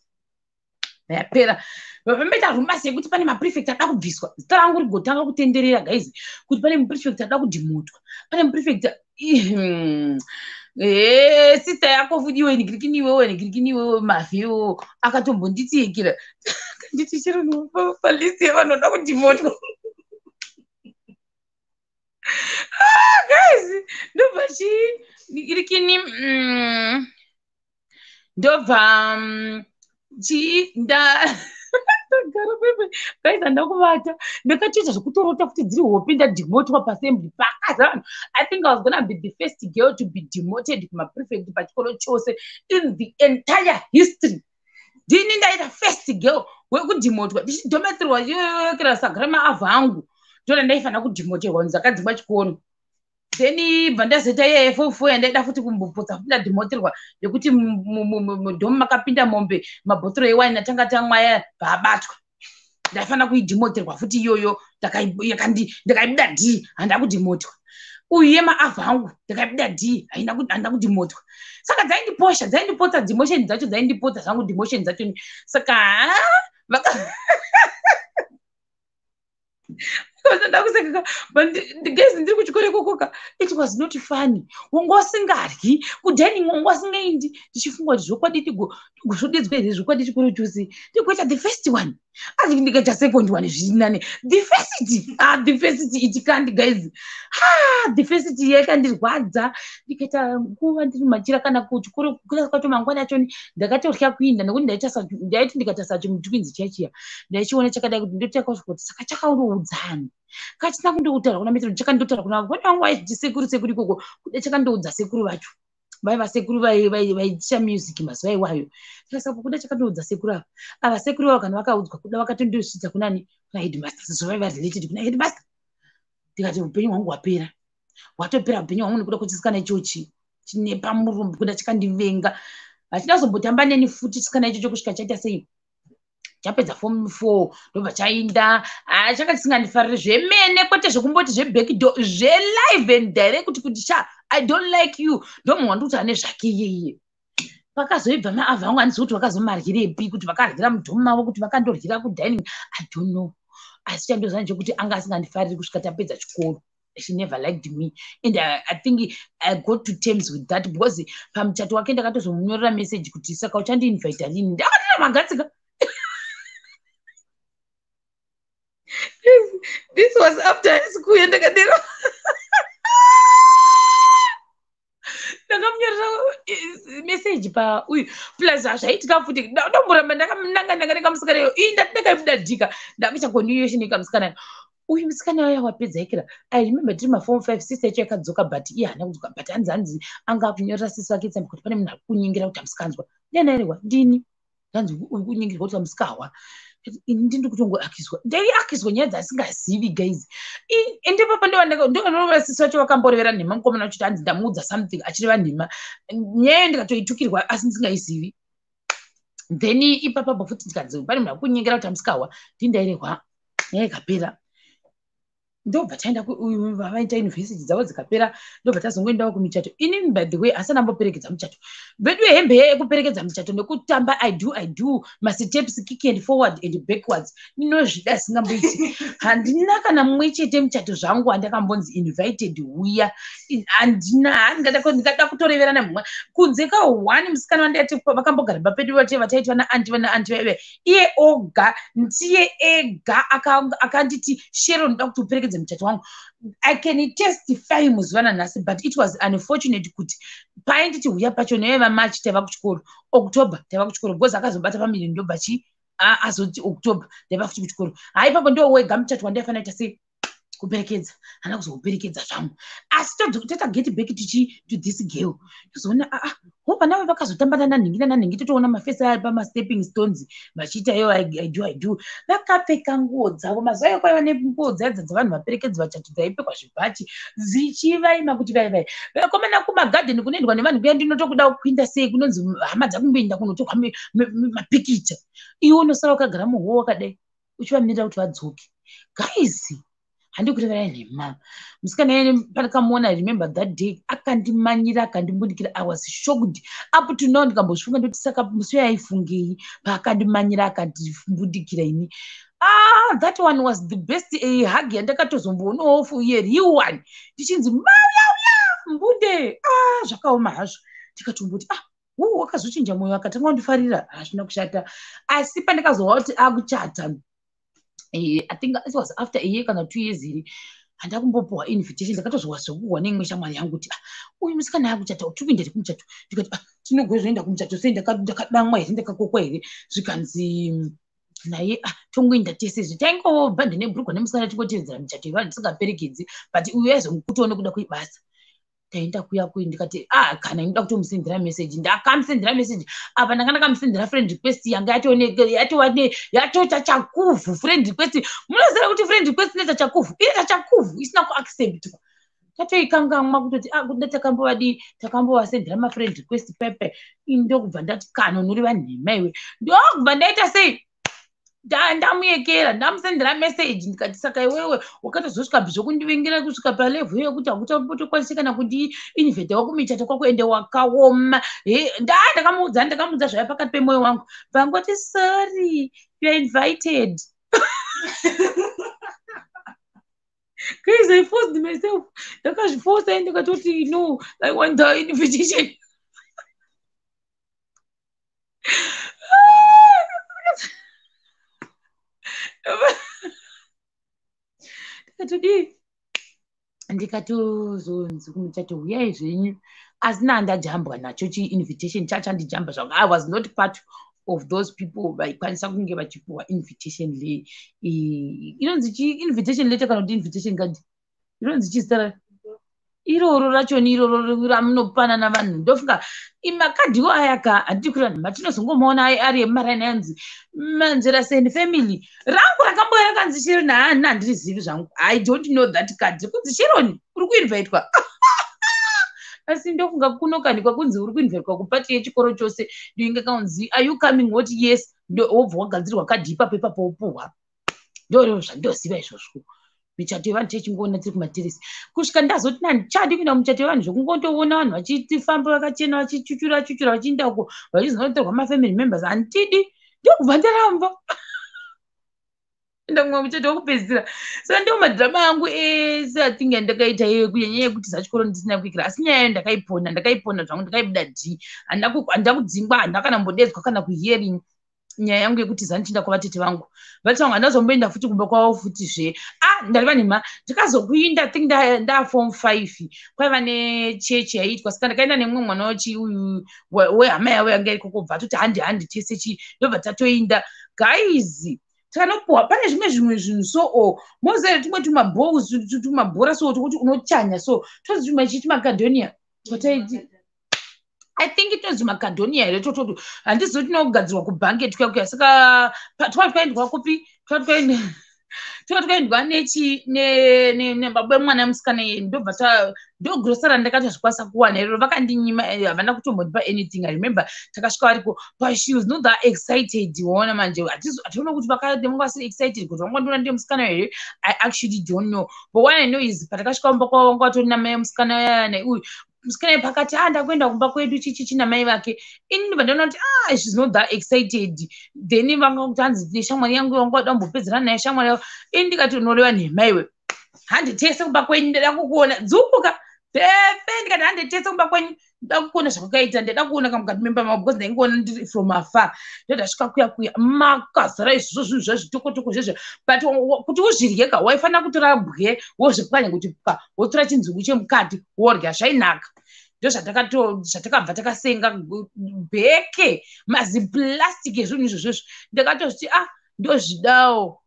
yapera vameta rumasi yekuti pane maprefect ada kubviswa zita rangu rigotanga kutenderera guys kuti pane muprefect ada kudhimutwa pane muprefect sister yako futi iwe nigirikiniwewe mavhiwo akatombonditiekera nditi chero palisi yevanoda kudhimutwa guys ndobva chigirikini ndobva gara pepe guys handakuvata ndakatoita zvekutorota kuti dziri hope ndadhimotwa paassembly pakaza vanhu I think I was gonna be the first girl to be demoted kumaprefect pachikoro chose in the entire history ndini ndaita first girl wekudhimotwa ndichidhometerwa yokera sagara maavha angu ndona ndaifanira kudhimoterwa ndakadzingwa chikoro then bvandazoita yefofo yandaida futi kumbopotsa futi ndadhimoterwa yekuti mudhomu makapinda mombe mabhotoro ewaini atanga tamwaya paabatwa ndaifanira kuidhimoterwa futi iyoyo ndakaibuda d handa kudhimotwa uyu yemaavha angu ndakaibuda d handa kudhimotwa saka dzaindipotsa demotion dzacho dzaindipotsa zvangu demotion dzacho saka Gezi ndiri kuchikoro kokoka. It was not funny. Wanga wasingaryi, kudining wanga wasingaendi. Ndichifunga kuti zvokwadi zvodedzwa izvi zvokwadi chikoro chose. Ndikuita the first one. Asi ndikaita second one zvirinane. The first it can't guys. The first yakandirwadza. Ndikaita nguva ndiri machira kana kuchikoro kukura kwacho mangwana acho ndakatorya kuinda nekuti ndaiti ndikatasa chimutwinzi chachiya. Ndaichiona chakadai kuti ndotaka kuti saka chakaundoudza. Kachina kundoutaura kuna metero chakandotaura kuna vana vangu vaiti sekuru ikoko kuda chakandoudza sekuru vacho vaiva sekuru vaitisha music mazuva iwayo saka kuda chakandoudza sekuru ava sekuru vavo kana vakaudzwa kuda vakatondosvitsa kuna headmaster sezvo vaiva related kuna headmaster ndikati upenyu hwangu hwatopera upenyu hwangu nekuda kuchisikana ichochi chine pamurumbu kuda chakandivenga hachina kuzombotamba neni futi chisikana ichocho kusvika chaita sei chapedza form 4 ndobva chainda chakachisingandifarire zvemene kwete zvekumboti zvebackdoor zvelive and direct kuti I don't like you ndomunhu wandikuti ane zvake iyeye pakazoibva maavha vangu handizi kuti vakazomaryirepi kuti vakaryira mudhomu mavo kuti vakandoryira kudining I don't know asi chandozana chekuti anga asingandifariri kusvika tapedza chikoro. She never liked me and I think I got to terms with that because pamuchato wake ndakatozomunyorera message kuti saka uchandiinvita lini ndakatira magatsika. This was after high school and ndakamunyorera message pa uyu plus zvaitika futi ndomboramba ndanga musikanayo ndakaibuda ndakuchakoniyoshini kamusikanayo uyu musikana waya wapedza ikira I remember tiri maform 5 sister yacho yakadzoka but iye haana kudzoka but hanzi anga akunyorera sisi wake tsamba kuti pane munhu ari kunyingira kuti amusikanzwa ndiyanaerewa ndini hanzi uri kunyingirwa kuti amusikawa ndiri kutongoakizwa ndaiakizwa nyaya dzasingazivi guys ende papa ndovandokanova sisi wacho vakamborevera nhema mukomana wachoti hanzi ndamuudza something achireva nhema nyaya ndikatoitukirwa asi ndisingaizivi then ipapapa futi ndikanzi pane munhu akunyengera kuti amusikawa ndindairehwa nyaya ikapera ndobva taenda vavaita yunivhesiti dzavo dzikapera ndobva tazongoendawo kumichato inini by the way asana amboperekedza muchato vedu hembe yekuperekedza muchato nekutamba I do masiteps kick and forward and backwards ninozvida singamboiti handina kana mumwe chete muchato zvangu handakambonzi invited uya handina ndingada kutoreverana mumwe kunze ka1 musikana wandati vakambogara papedu vataiti vana anti vaive iye oga ndiye ega akanditi shero ndoda kuti uperekedze muchato wangu. I can testify muzivana nhasi but it was unfortunate kuti painditi huya pacho neveva March taiva kuchikoro October taiva kuchikoro because akazobata pamiri ndobva azoti October taiva futi kuchikoro haipapo ndo wega muchato wandaifanira kuita sei kuperekedza hana kuzoperekedza zvangu asi tata get back to this girl tozoona hopa navo vakazotambana nanhingi totoona mafesi ari pamastepping stones vachiita iyo I do vakapfeka nguo dzavo mazuva ayo kwaiva nenguo dzaidza dzavanhu vaperekedzi vachato dzaipfekwa zvibhachi dzichivaima kuti vai vakomana kumagadheni kunoendwa nevanhu kuya ndinotokuda kuinda sei kunonzi hama dzakumboenda kunotorwa mapikicha iwe unosara wakagara muhoo wakadai uchivamirira kuti vadzoke guys handi kurevera nhema musikana yene pandakamuona I remember that day akandimanyira akandimbudikira I was shocked up to now ndikambozvifunga ndoti saka musi yaifungei paakandimanyira akandimbudikira ini that one was the best hug yandakatozomboonawo for a real one ndichinzi mauya mbude zvakaoma hazvo ndikatomboti wakazochinja mwoyo akatanga kundifarira hazvina kushata asi pandakazova kuti akuchata I think it was after a year kana 2 years here handakumbopuwa invitation ndakatozwa zvokuhwa neimwe shamwari yangu kuti uyu musikana yakuchata utupinde kumuchato ndikati tinogwezoenda kumuchato sei ndakadamwa here ndakakokwa here zvikanzi naye tongoenda tese taingobva ndinebhurugwa nemusikana tingotevedzera muchato yevanhu tisingaperekedzi but uyu yaizomukutawo nekuda kwebasa taenda kuya kuyi ndikati kana inoda kutomusendera message ndakamusendera message apa ndanga ndakamusendera friend request yanga yatoita chakuvhu friend request munoziva kuti friend request inoita chakuvhu isina kuacceptwa tatoikangamwa kutoti kuda takambovasendera mafriend request pepe indokubva ndati kana unori vanhema iwe ndokubva ndaita sei ndamuyekera ndamusendera message ndikati saka iwewe wakatozosvika zvokundivingira kusvika palevhu yekuti hakutotokwanisi kana kundiinvheta wakumichato kwako ende wakaoma ndakamuudza zvaya pakati pemwoyo wangu vangoti sorry you are invited Guys, I forced myself. Ndakazviforce ndikatoti no, I want the invitation. Ndikatodi ndikatozonzi kumuchato huyai zvenyu, asina ndajambwa nacho chi-invitation chachandijamba zvangu. I was not part of those people vaikwanisa kunge vachipuwa invitation le inonzi chi-invitation letter kana kuti invitation card inonzi chizita iroro rachoni iroro ramunopanana vanhu. Ndofunga makadhiwo ayaka handiti kurira nhema, tinozongomaona ari emaraini anzi manzera send family. Rangu rakambouya rakanzi Sharon, handirizivi zvangu. I don't know that card. Kunzi Sharon uri kuinvaitwa. Asi ndofunga kunokanikwa kunzi uri kuinvaitwa kupati yechikoro chose. Ndoinge kaunzi are you coming? What yes. Wobva wagadzirwa kadhi ipapo ipapo wopuhwa. Ndorero zvandoziva izvozvo. Michato yevanhu techingoona tiri kumateresi kusvika ndazoti handichadi kuenda muchato yevanhu zvokungotoona vanhu vachitifamba vakachena vachichuchura chuchura vachienda uko vachizinotorwa mafamily members. Handitidi, ndokubva ndaramba enda kumwe muchato wokupedzisira. Saka ndiwo madhirama angu ese atingi andakaita iyoyo kunyanya yekuti zachikoro ndisina kuikira. Asi nyaya yayo ndakaipona zvangu, ndakaibuda d. Handina kudzingwa, handina kana mbodedzwa kana kuhearing nyaya yangu yekuti zanichinda kwavatete vangu. Vatete vangu handazomboenda futi kumba kwavo futizve. Ndariva nhema ndikazokuinda think ndaform 5 kwaiva nechechi yaiitwa. Saka ndakaenda nemumwe mwana uyu wehama yavo yanga iriko kubva atoti handi tese chi ndobva tatoinda. Guys, tikanopuhwa pane zvimwe zvinhu so mozere tumwe tumabhora so tokuti unochanya so tozi tumwe chiti macadonia totaiti I think it was Macedonia here toto handizoti tinogadzirwa kubhange tikakuya. Saka twakaendwa kupi twakaendwa nebaba mwana musikana yeni ndobva ndogrosara ndakatozvikwanisa kuwana iro vakandinyima havana kutombondipa anything. I remember takasvika variko but she was not that excited. Waona manje hationa kuti vakanga vasiri excited kuti vangondiona ndiye musikana here. I actually don't know, but what I know is patakasvika kumba kwavo vanga vatori namai musikana yana uyu musikana pakati ndakuenda kumba kwedu chichi namai vake. Ini ndibva ndaona kuti she's not that excited. Then vanga kuti hanzi neshamwari yangu vanga vada kumbopedzerana naye shamwari yavo. Ini ndikati unoreva nhemaiwe handitese kumba kwenyu, ndada kukuona dzukuka pepe. Ndikati handitese kumba kwenyu, ndada kukuona zvakakaita, ndada kuona kamukati memba mavo because ndaingoona ndiri from afar. Ndodasvika kuya makazara izvozvo zvinhu zvezvitokotoko zvezvo, but kuti uzviryeka waifanira kutora bwe wozvipwanya kuti wotora chinzungu chemukati worya zvainaka. Ndozvatakabva takasenga bheke maziplastic ezvinhu izvozvozvo. Ndakatozviti ndozvidawo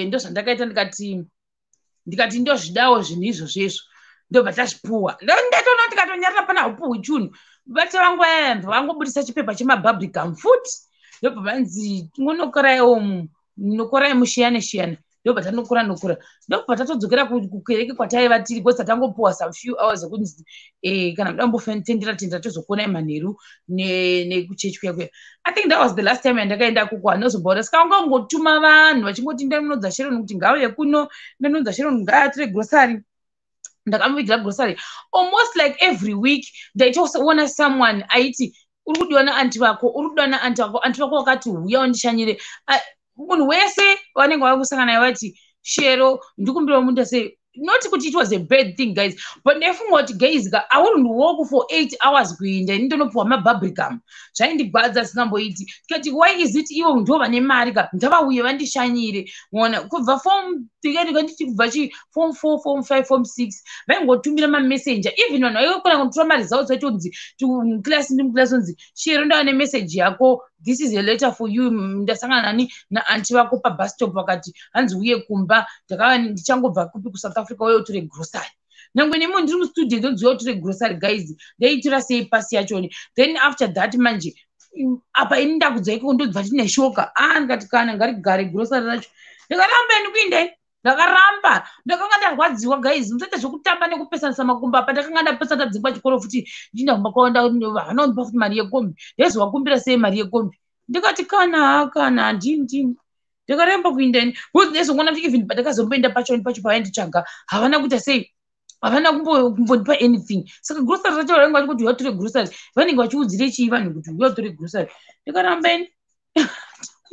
ndozvandakaita ndikati ndozvidawo zvinhu izvozvezvo. Ndobva tazvipuhwa. Ndatoona kuti katonyarira pana upuhwi chunhu. Vati vangu vangobudisa chipepa chemabubblegum futi. Ndobva vanzi ngonokorai omu nokorai mushiyane. Ndobva tanokura ndobva tatodzokera kukereke kwataiva tiri because tatangopuhwa some few hours ekunzi kana muda mbofendera tozokuonai manheru nekuchechi kuya. I think that was the last time yandakaenda kuko. Handozomboona. Saka vanga ngotuma vanhu vachingoti ndainodza Sharon kuti ngauye kuno, ndainodza Sharon ngaatire grocery. Ndakamuvigira grocery almost like every week. Ndaitoona someone aiti uri kudiwa naanti vako, anti vako wakati huya undishanyire. Munhu wese vanenge vakusangana naye vati Shero ndikumbira munhu say not kuti it was a bad thing guys, but ndefunga kuti guys I wouldn't walk for 8 hours kuinda ndinopuhwa mabubblegum zvaindigwadza singamboiti. Tikati why is it ivo ndo vane mari ka ndavauye vandishanyire. Muona kubva form 3 nditi kubva form 4 form 5 form 6 vaingotumira mamessenger. Even vanhu vaikona kutora mari zavo dzaitonzi class unzi Shero ndava nemessage yako, this is a letter for you. Ndasangana nani naanti vako pabus stop vakati hanzi uye kumba. Ndakava ndichangobva kupi kuSouth Africa uye utore grocery. Nangwe nemunhu ndiri mustudent odziva utore grocery guys. Ndaitora sei pasi yachoni. Then after that manje apa ini ndakudzaiko ndobva tine shoka. Ndikati kana ngarigare grocery racho. Ndakaramba ndikuindai. Ndakaramba ndakanga ndarwadziwa guys. Musaita zvokutamba nekupesanisa makumbo apa. Ndakanga ndapesa ndadzingwa chikoro futi ndinda kumba kwavo vanondipa futi mari yekombi. Ndaizovakumbira sei mari yekombi. Ndikati kana handini. Ndakaramba kuindani because ndaizoona kuti even pandakazomboenda pacho pavainditsvaga havana kuita sei, havana kumbondipa anything. Saka grocery racho vainge vati kuti uyatore grocery vanenge vachiudzire chii vanhu kuti uyatore grocery. Ndakaramba ini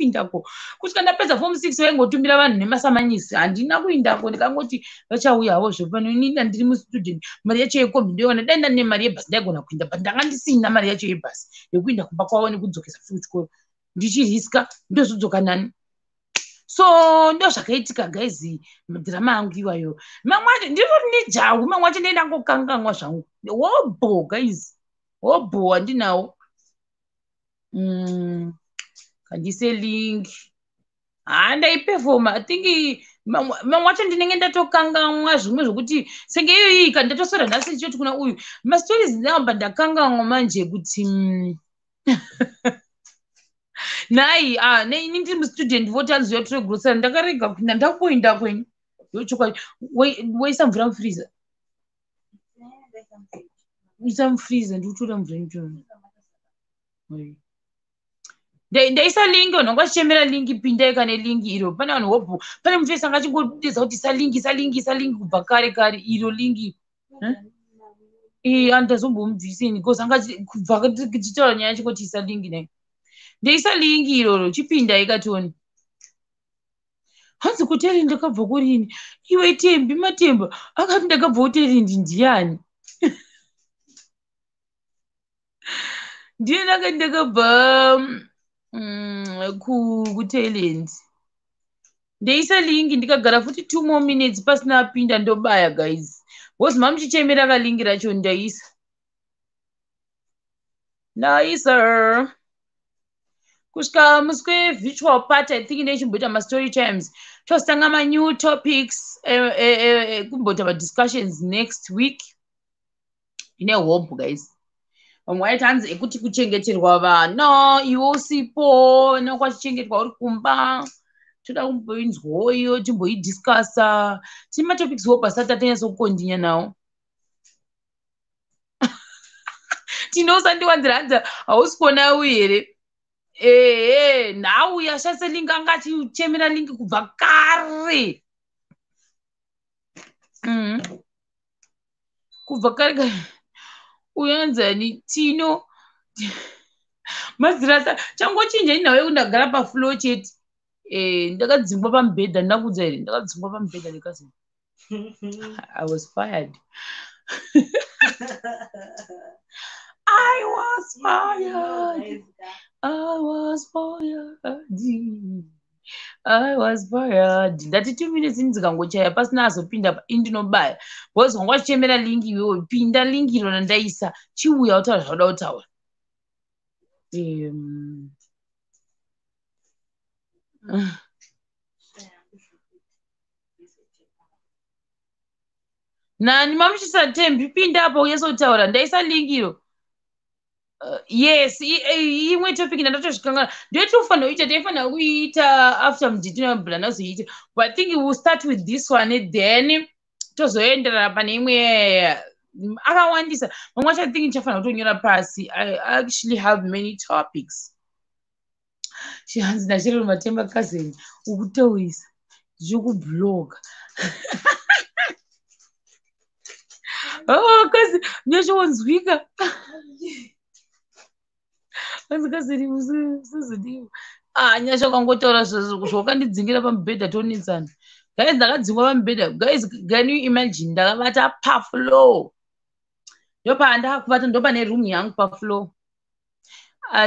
kuindako kusvika ndapedza form 6 vaingotumira vanhu nemasamanyisi handina kuindako ndikangoti vachauya havo zvepano inini ndiri mustudent mari yacho yekombi ndoiona dai ndane mari yebhasi ndaigona kuinda but ndanga ndisina mari yacho yebhasi yekuinda kumba kwavo nekudzokesa futi kuchikoro ndichiriska ndozodzoka nani so ndo zvakaitika guys madhirama angu iwayo mamwe acho ndiritori nejahu mamwe acho ndaindangokanganwa zvangu wobo guys wobo handinawo kandise link handaipefoma I think mamwe acho ndinenge ndatokanganwa zvimwe zvokuti senge iyoyi kandi ndatosora nhasi ndichoti kuna uyu mastories ndinamba ndakanganwa manje kuti nai ini ndiri mustudent votanziva toregrosari ndakarega kuinda ndakuinda kwenyu yochokwadi woisa mvura mufriza isa mufriza ndikutora mvura ichona ndaisa lingi vanhu vanga vachichemera lingi pindai kane lingi iro pane vanhu hobho pane mutu wese anga achingodedza kuti isa lingi kubva kare kare iro lingi handazombomubvisini bcause anga kubva tichitaura nyaya chingoti isa lingi nai ndeisa lingi iroro chipindai katoni hanzi kuteri ndakabva kurini iwe tembi matemba akati ndakabva kuterindi ndiani ndiye ndakati ndakabva kutalent ndeisa lingi ndikagara futi 2 more minutes pasina apinda ndobaya guys bcause mamuchichemera kalingi racho ndaisa kusvika musi wevirtual party I think ndechimboita mastory times tositanga manew topics kumboita madiscussions next week ine hope guys vamwe vaiti hanzi ekuti kuchengeterwa vana iwe usipo nokwachichengetwa uri kumba toda kumboinzwoyo timboidiscasa tine matopics wo pasati atanyasokukondinya nawo tinosandiwanzira hanzi hausikona uyu here nhau yashandise lingi anga achichemera lingi kubva kare kubva kare kare uyanzani tino mazirasa changochinja inhau yekundagara pafloor chete ndakadzingwa pamubhedha ndakudza here ndakadzingwa pamubhedha nekazini I was fired I was fired ndati 2 minutes ndikangochaya pasina azopinda indinobaya bcause wanga wachichemera lingi iwewe pinda lingi irona ndaisa chiuya utaura zvauda kutaura nani mamuchisatembi pinda apa uyesotaura ndaisa lingi iro yes imwe topic ndatozvikangana ndotofanira kuita taifanira kuiita after mudhitinabhula nazoiita but I think we'll start with this one then tozoenderera pane imwe akawandisa mamwe acho I think ndichafanira kutonyora pasi I actually have many topics chihanzi nachirero matemba kazeni ukutaurisa ndichokubloga kazi nyachoonzwika kazikaziri usizodiwa nyasha ukangotaura zvawakandidzingira pamubhedha tonetsana guys ndakadzingwa pamubhedha guys can you imagine ndakavata pafloor ndopaandakakuvata ndopane room yangu pafloor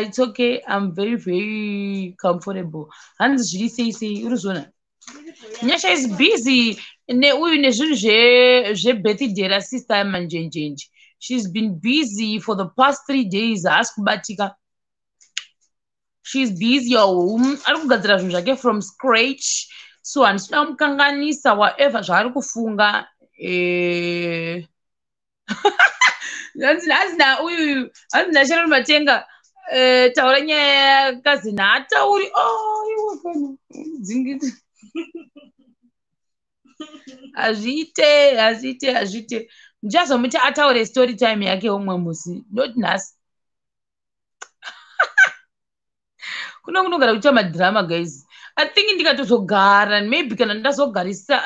it's okay I'm very very comfortable hanzi zviri sei uri zona nyasha is busy neuyu nezvinhu zvebirthday rasister yamanjenjenje she's been busy for the past 3 days haasi kubatika she's busy ari kugadzira zvinhu zvake from scratch so handisina kumukanganisa whatever zvaari kufunga hanzina uyu hanzina sheroni matenga taura nyaya yakazini haatauri dzingiti hazviite ndichazomuti ataure story time yake umwe musi not nhasi kunogara kuita madhirama guys I think ndikatozogara maybe kana ndazogarisa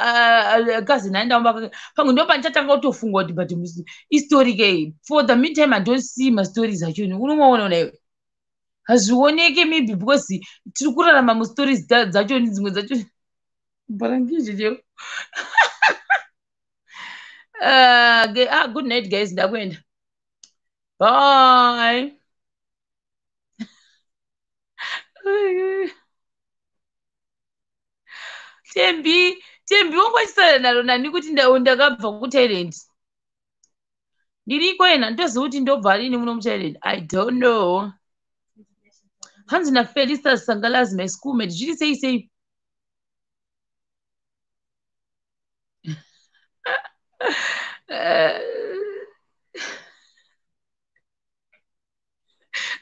kazini aindamba pamwe ndo panichatanga kutofunga kuti but history ke for the meantime I don't see my stories achoni unomaona iwe hazvioneke maybe because tiri kurarama mustories dzacho dzimwe dzacho barangizhe chero. Good night guys, ndakuenda. Bye. Tembi wangwachisara naro nani kuti ndakabva kuThailand. Ndiriko ena ndoziva kuti ndobva rini muno muThailand. I don't know. Hanzi naFelista Sangalazi, my schoolmate. Zviri sei.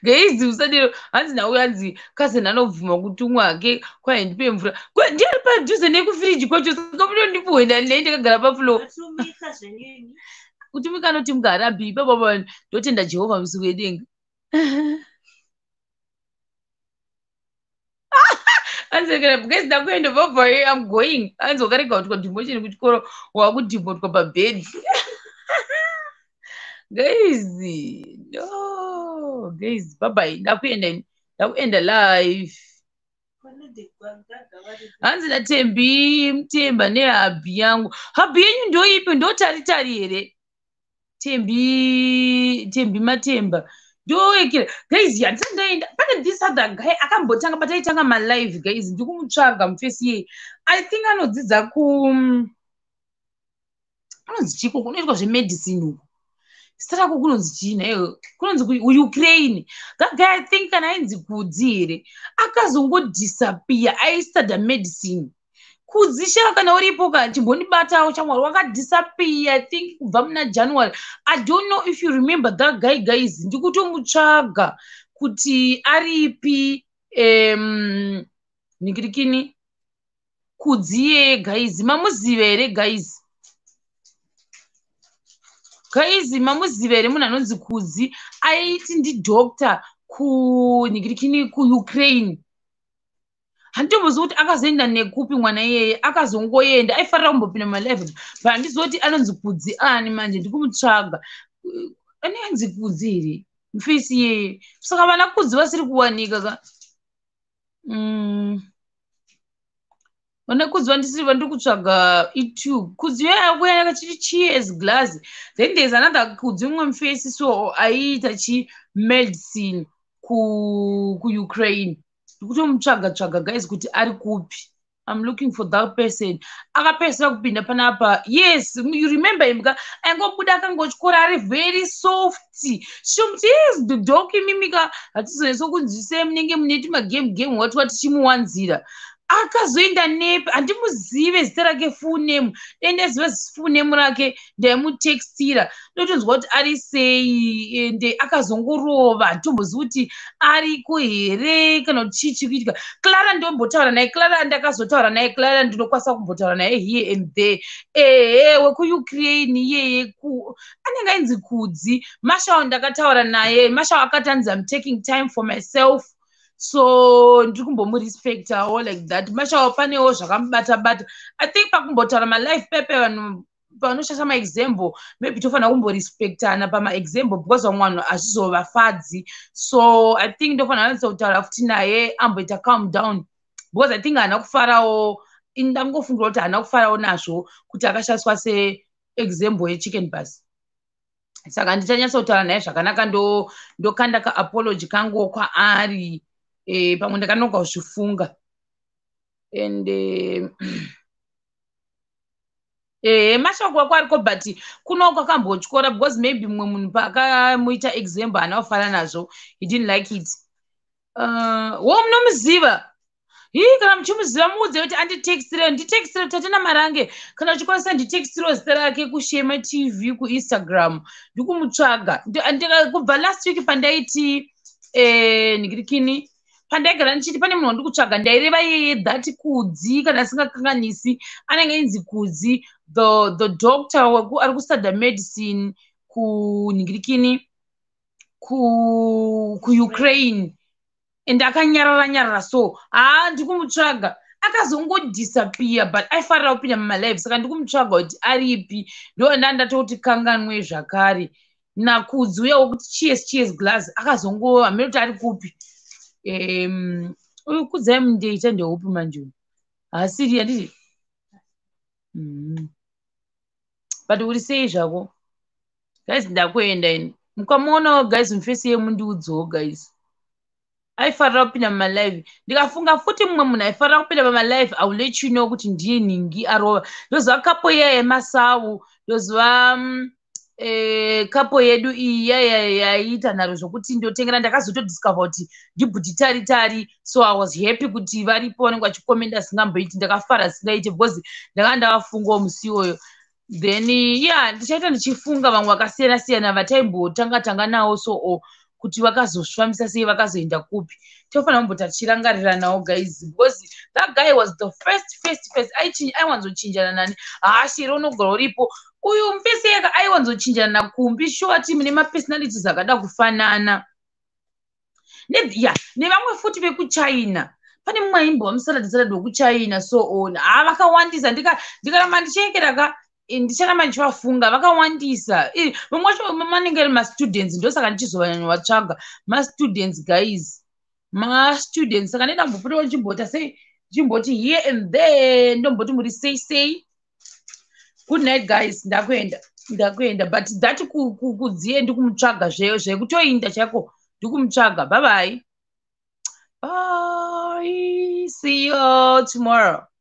Geizi usadero hanzi nawe hanzi cousin anovhuma kutumwa hake kwai ndipe mvura. Ndiri padhuze nekufiriji kwacho saka munondipuwe ndani ndakagara pafloor. Kutumika anoti mungarambi baba ndotenda Jehovha musi wedenga. Hanzi guys ndakuenda baba I'm going. Hanzi wakarega kuti demotion kuchikoro wakudhimotwa pabed. Guys, no, guys, bye-bye. Ndakuenda live. Hanzi Temba nehabhi yangu. Habhi yenyu ndoipi? Ndotari here. Tembi Matemba. Ndoekera. Guys, yandaenda. Pane this other guy akambotanga pataitanga my live, guys. Ndikumutsvaga mufesi ye. I think anodzidza anonzi chiko kunoitwa zvemedicine uko. Sitara kunonzi china kunonzi Ukraine. That guy I think kana ainzi Kudzi here akazongodisappear aistada medicine. Kudzi shaka kana uripo kana chimbonibatawo chamwari wakadisappear I think kubva muna January. I don't know if you remember that guy, guys. Ndikutomutsvaga kuti aripi nikirikini Kudzi ye, guys. Mamuziva here, guys. Guys, mamuziva here munhu anonzi Kudzi aiti ndidoctor nikirikini kuUkraine. Handitomboziva kuti akazoenda nekupi mwana iyeye akazongoenda aifarira kumbopinda malive but handiziva kuti anonzi Kudzi ani manje ndikumutsvaga. Ane anzi Kudzi here mufesi iyeye saka vana Kudzi vasiri kuwanika ka vana Kudzi vandisiri vandikutsvaga YouTube. Kudzi yakuya yakachiti cheers glass. Then there's another Kudzi umwe mufesi so aiita medicine kuUkraine. Ndikutomutsvaga guys kuti ari kupi. I'm looking for that person. Akapesera kupinda panapa. Yes, you remember him ka angobuda akangochikora ari very soft. Shumti yes the doki mimika hatizoneso kunzise munenge muneti magame wati chimuwanzira. Akazoenda nepe handimuzive zita rake full name endeziva full name rake ndaimutextira ndotonzwa kuti ari sei ende akazongorova handitomboziva kuti ariko here kana kuti chii chiri kuitika. Clara ndombotaura naye. Clara ndakazotaura naye. Clara ndinokwanisa kumbotaura naye here and there. WekuUkraine iyeye anenge ainzi Kudzi. Mashawo ndakataura naye. Mashawo akati anzi I'm taking time for myself. So ndiri kumbomurespectawo like that. Mashawo panewo zvakamubata. I think pakumbotaura malife pepe vanhu vanoshasha maexample maybe tofanira kumborespectana pamaexample because vamwe vanhu hazvizovafadzi. So I think ndofanira anatsa kutaura futi naye amboita calm down because I think haana kufarawo. Ndangofungira kuti haana kufarawo nazvo kuti akashaswa seexample yechicken bus. Saka ndichanyatsa kutaura naye zvakanaka ndokanda kaapology kangu kwaari pamwe ndakanoka kuzvifunga and mashoko ako ariko but kuno kwakambotyora because maybe mumwe munhu paakamuita example haana kufara nazvo. He didn't like it. Wo munomuziva kana muchimuziva muudze kuti anditextire tatena marange kana uchikwanisa nditextire zita rake kuShema TV kuInstagram ndikumutsvaga. Kubva last week pandaiti nikirikini pandaigara ndichiti pane munhu wandikutsvaga ndaireva iyeye that Kudzi kana asingakanganisi anenge ainzi Kudzi the doctor ari kustudy medicine nikirikini kuUkraine and akanyarara so ndikumutsvaga akazongodisappear but aifarira kupinda mumalive saka ndikumutsvaga kuti aripi ndo ndatoti kanganwe zvakare. Nakudzi uyawo kuti cheers glass akazongohamira kuti ari kupi uyu kudzai mundeita ndeupi manjuni hasiri handiti but uri sei zvako guys ndakuenda ini mukamuonawo guys mufesi yemundiudzowo guys aifarira kupinda mumalive ndikafunga futi mumwe munhu aifarira kupinda pamalive I will let you know kuti ndiye nhingi arova ndoziva kapo iya yemasawu ndoziva kapo yedu iyi yaiita nharo zvokuti ndotengera ndakazotodiscover kuti ndibhuti tari so I was happy kuti varipo vanenge vachikomenda singamboiti ndakafara singaite because ndakanga ndavafungawo musi iyoyo then ndichaita ndichifunga vamwe vakasiyana-siyana vataimbotanga nawo so kuti vakazozvifambisa sei vakazoenda kupi tofanira kumbota tichirangarira nawo guys because that guy was the first aiwanzochinjana nani haashiri unogara uripo uyu mufesi yaka aiwanzochinjana nakumbi shoti mune mapersonalities akada kufanana nevamwe futi vekuchina pane mumwe aimbova musaradhi wekuchina so vakawandisa ndikaramba ndichiekera ndicharamba ndichivafunga vakawandisa vamwe vacho manenge ari mastudents ndosaka ndichizovanyanyovatsvaga mastudents guys mastudents saka ndendambopotawo ndichimbota sei ndichimboti here and there ndomboti muri sei good night guys ndakuenda but that kudziye ndikumutsvaga zvekutoinda chaiko ndikumutsvaga bye see you tomorrow.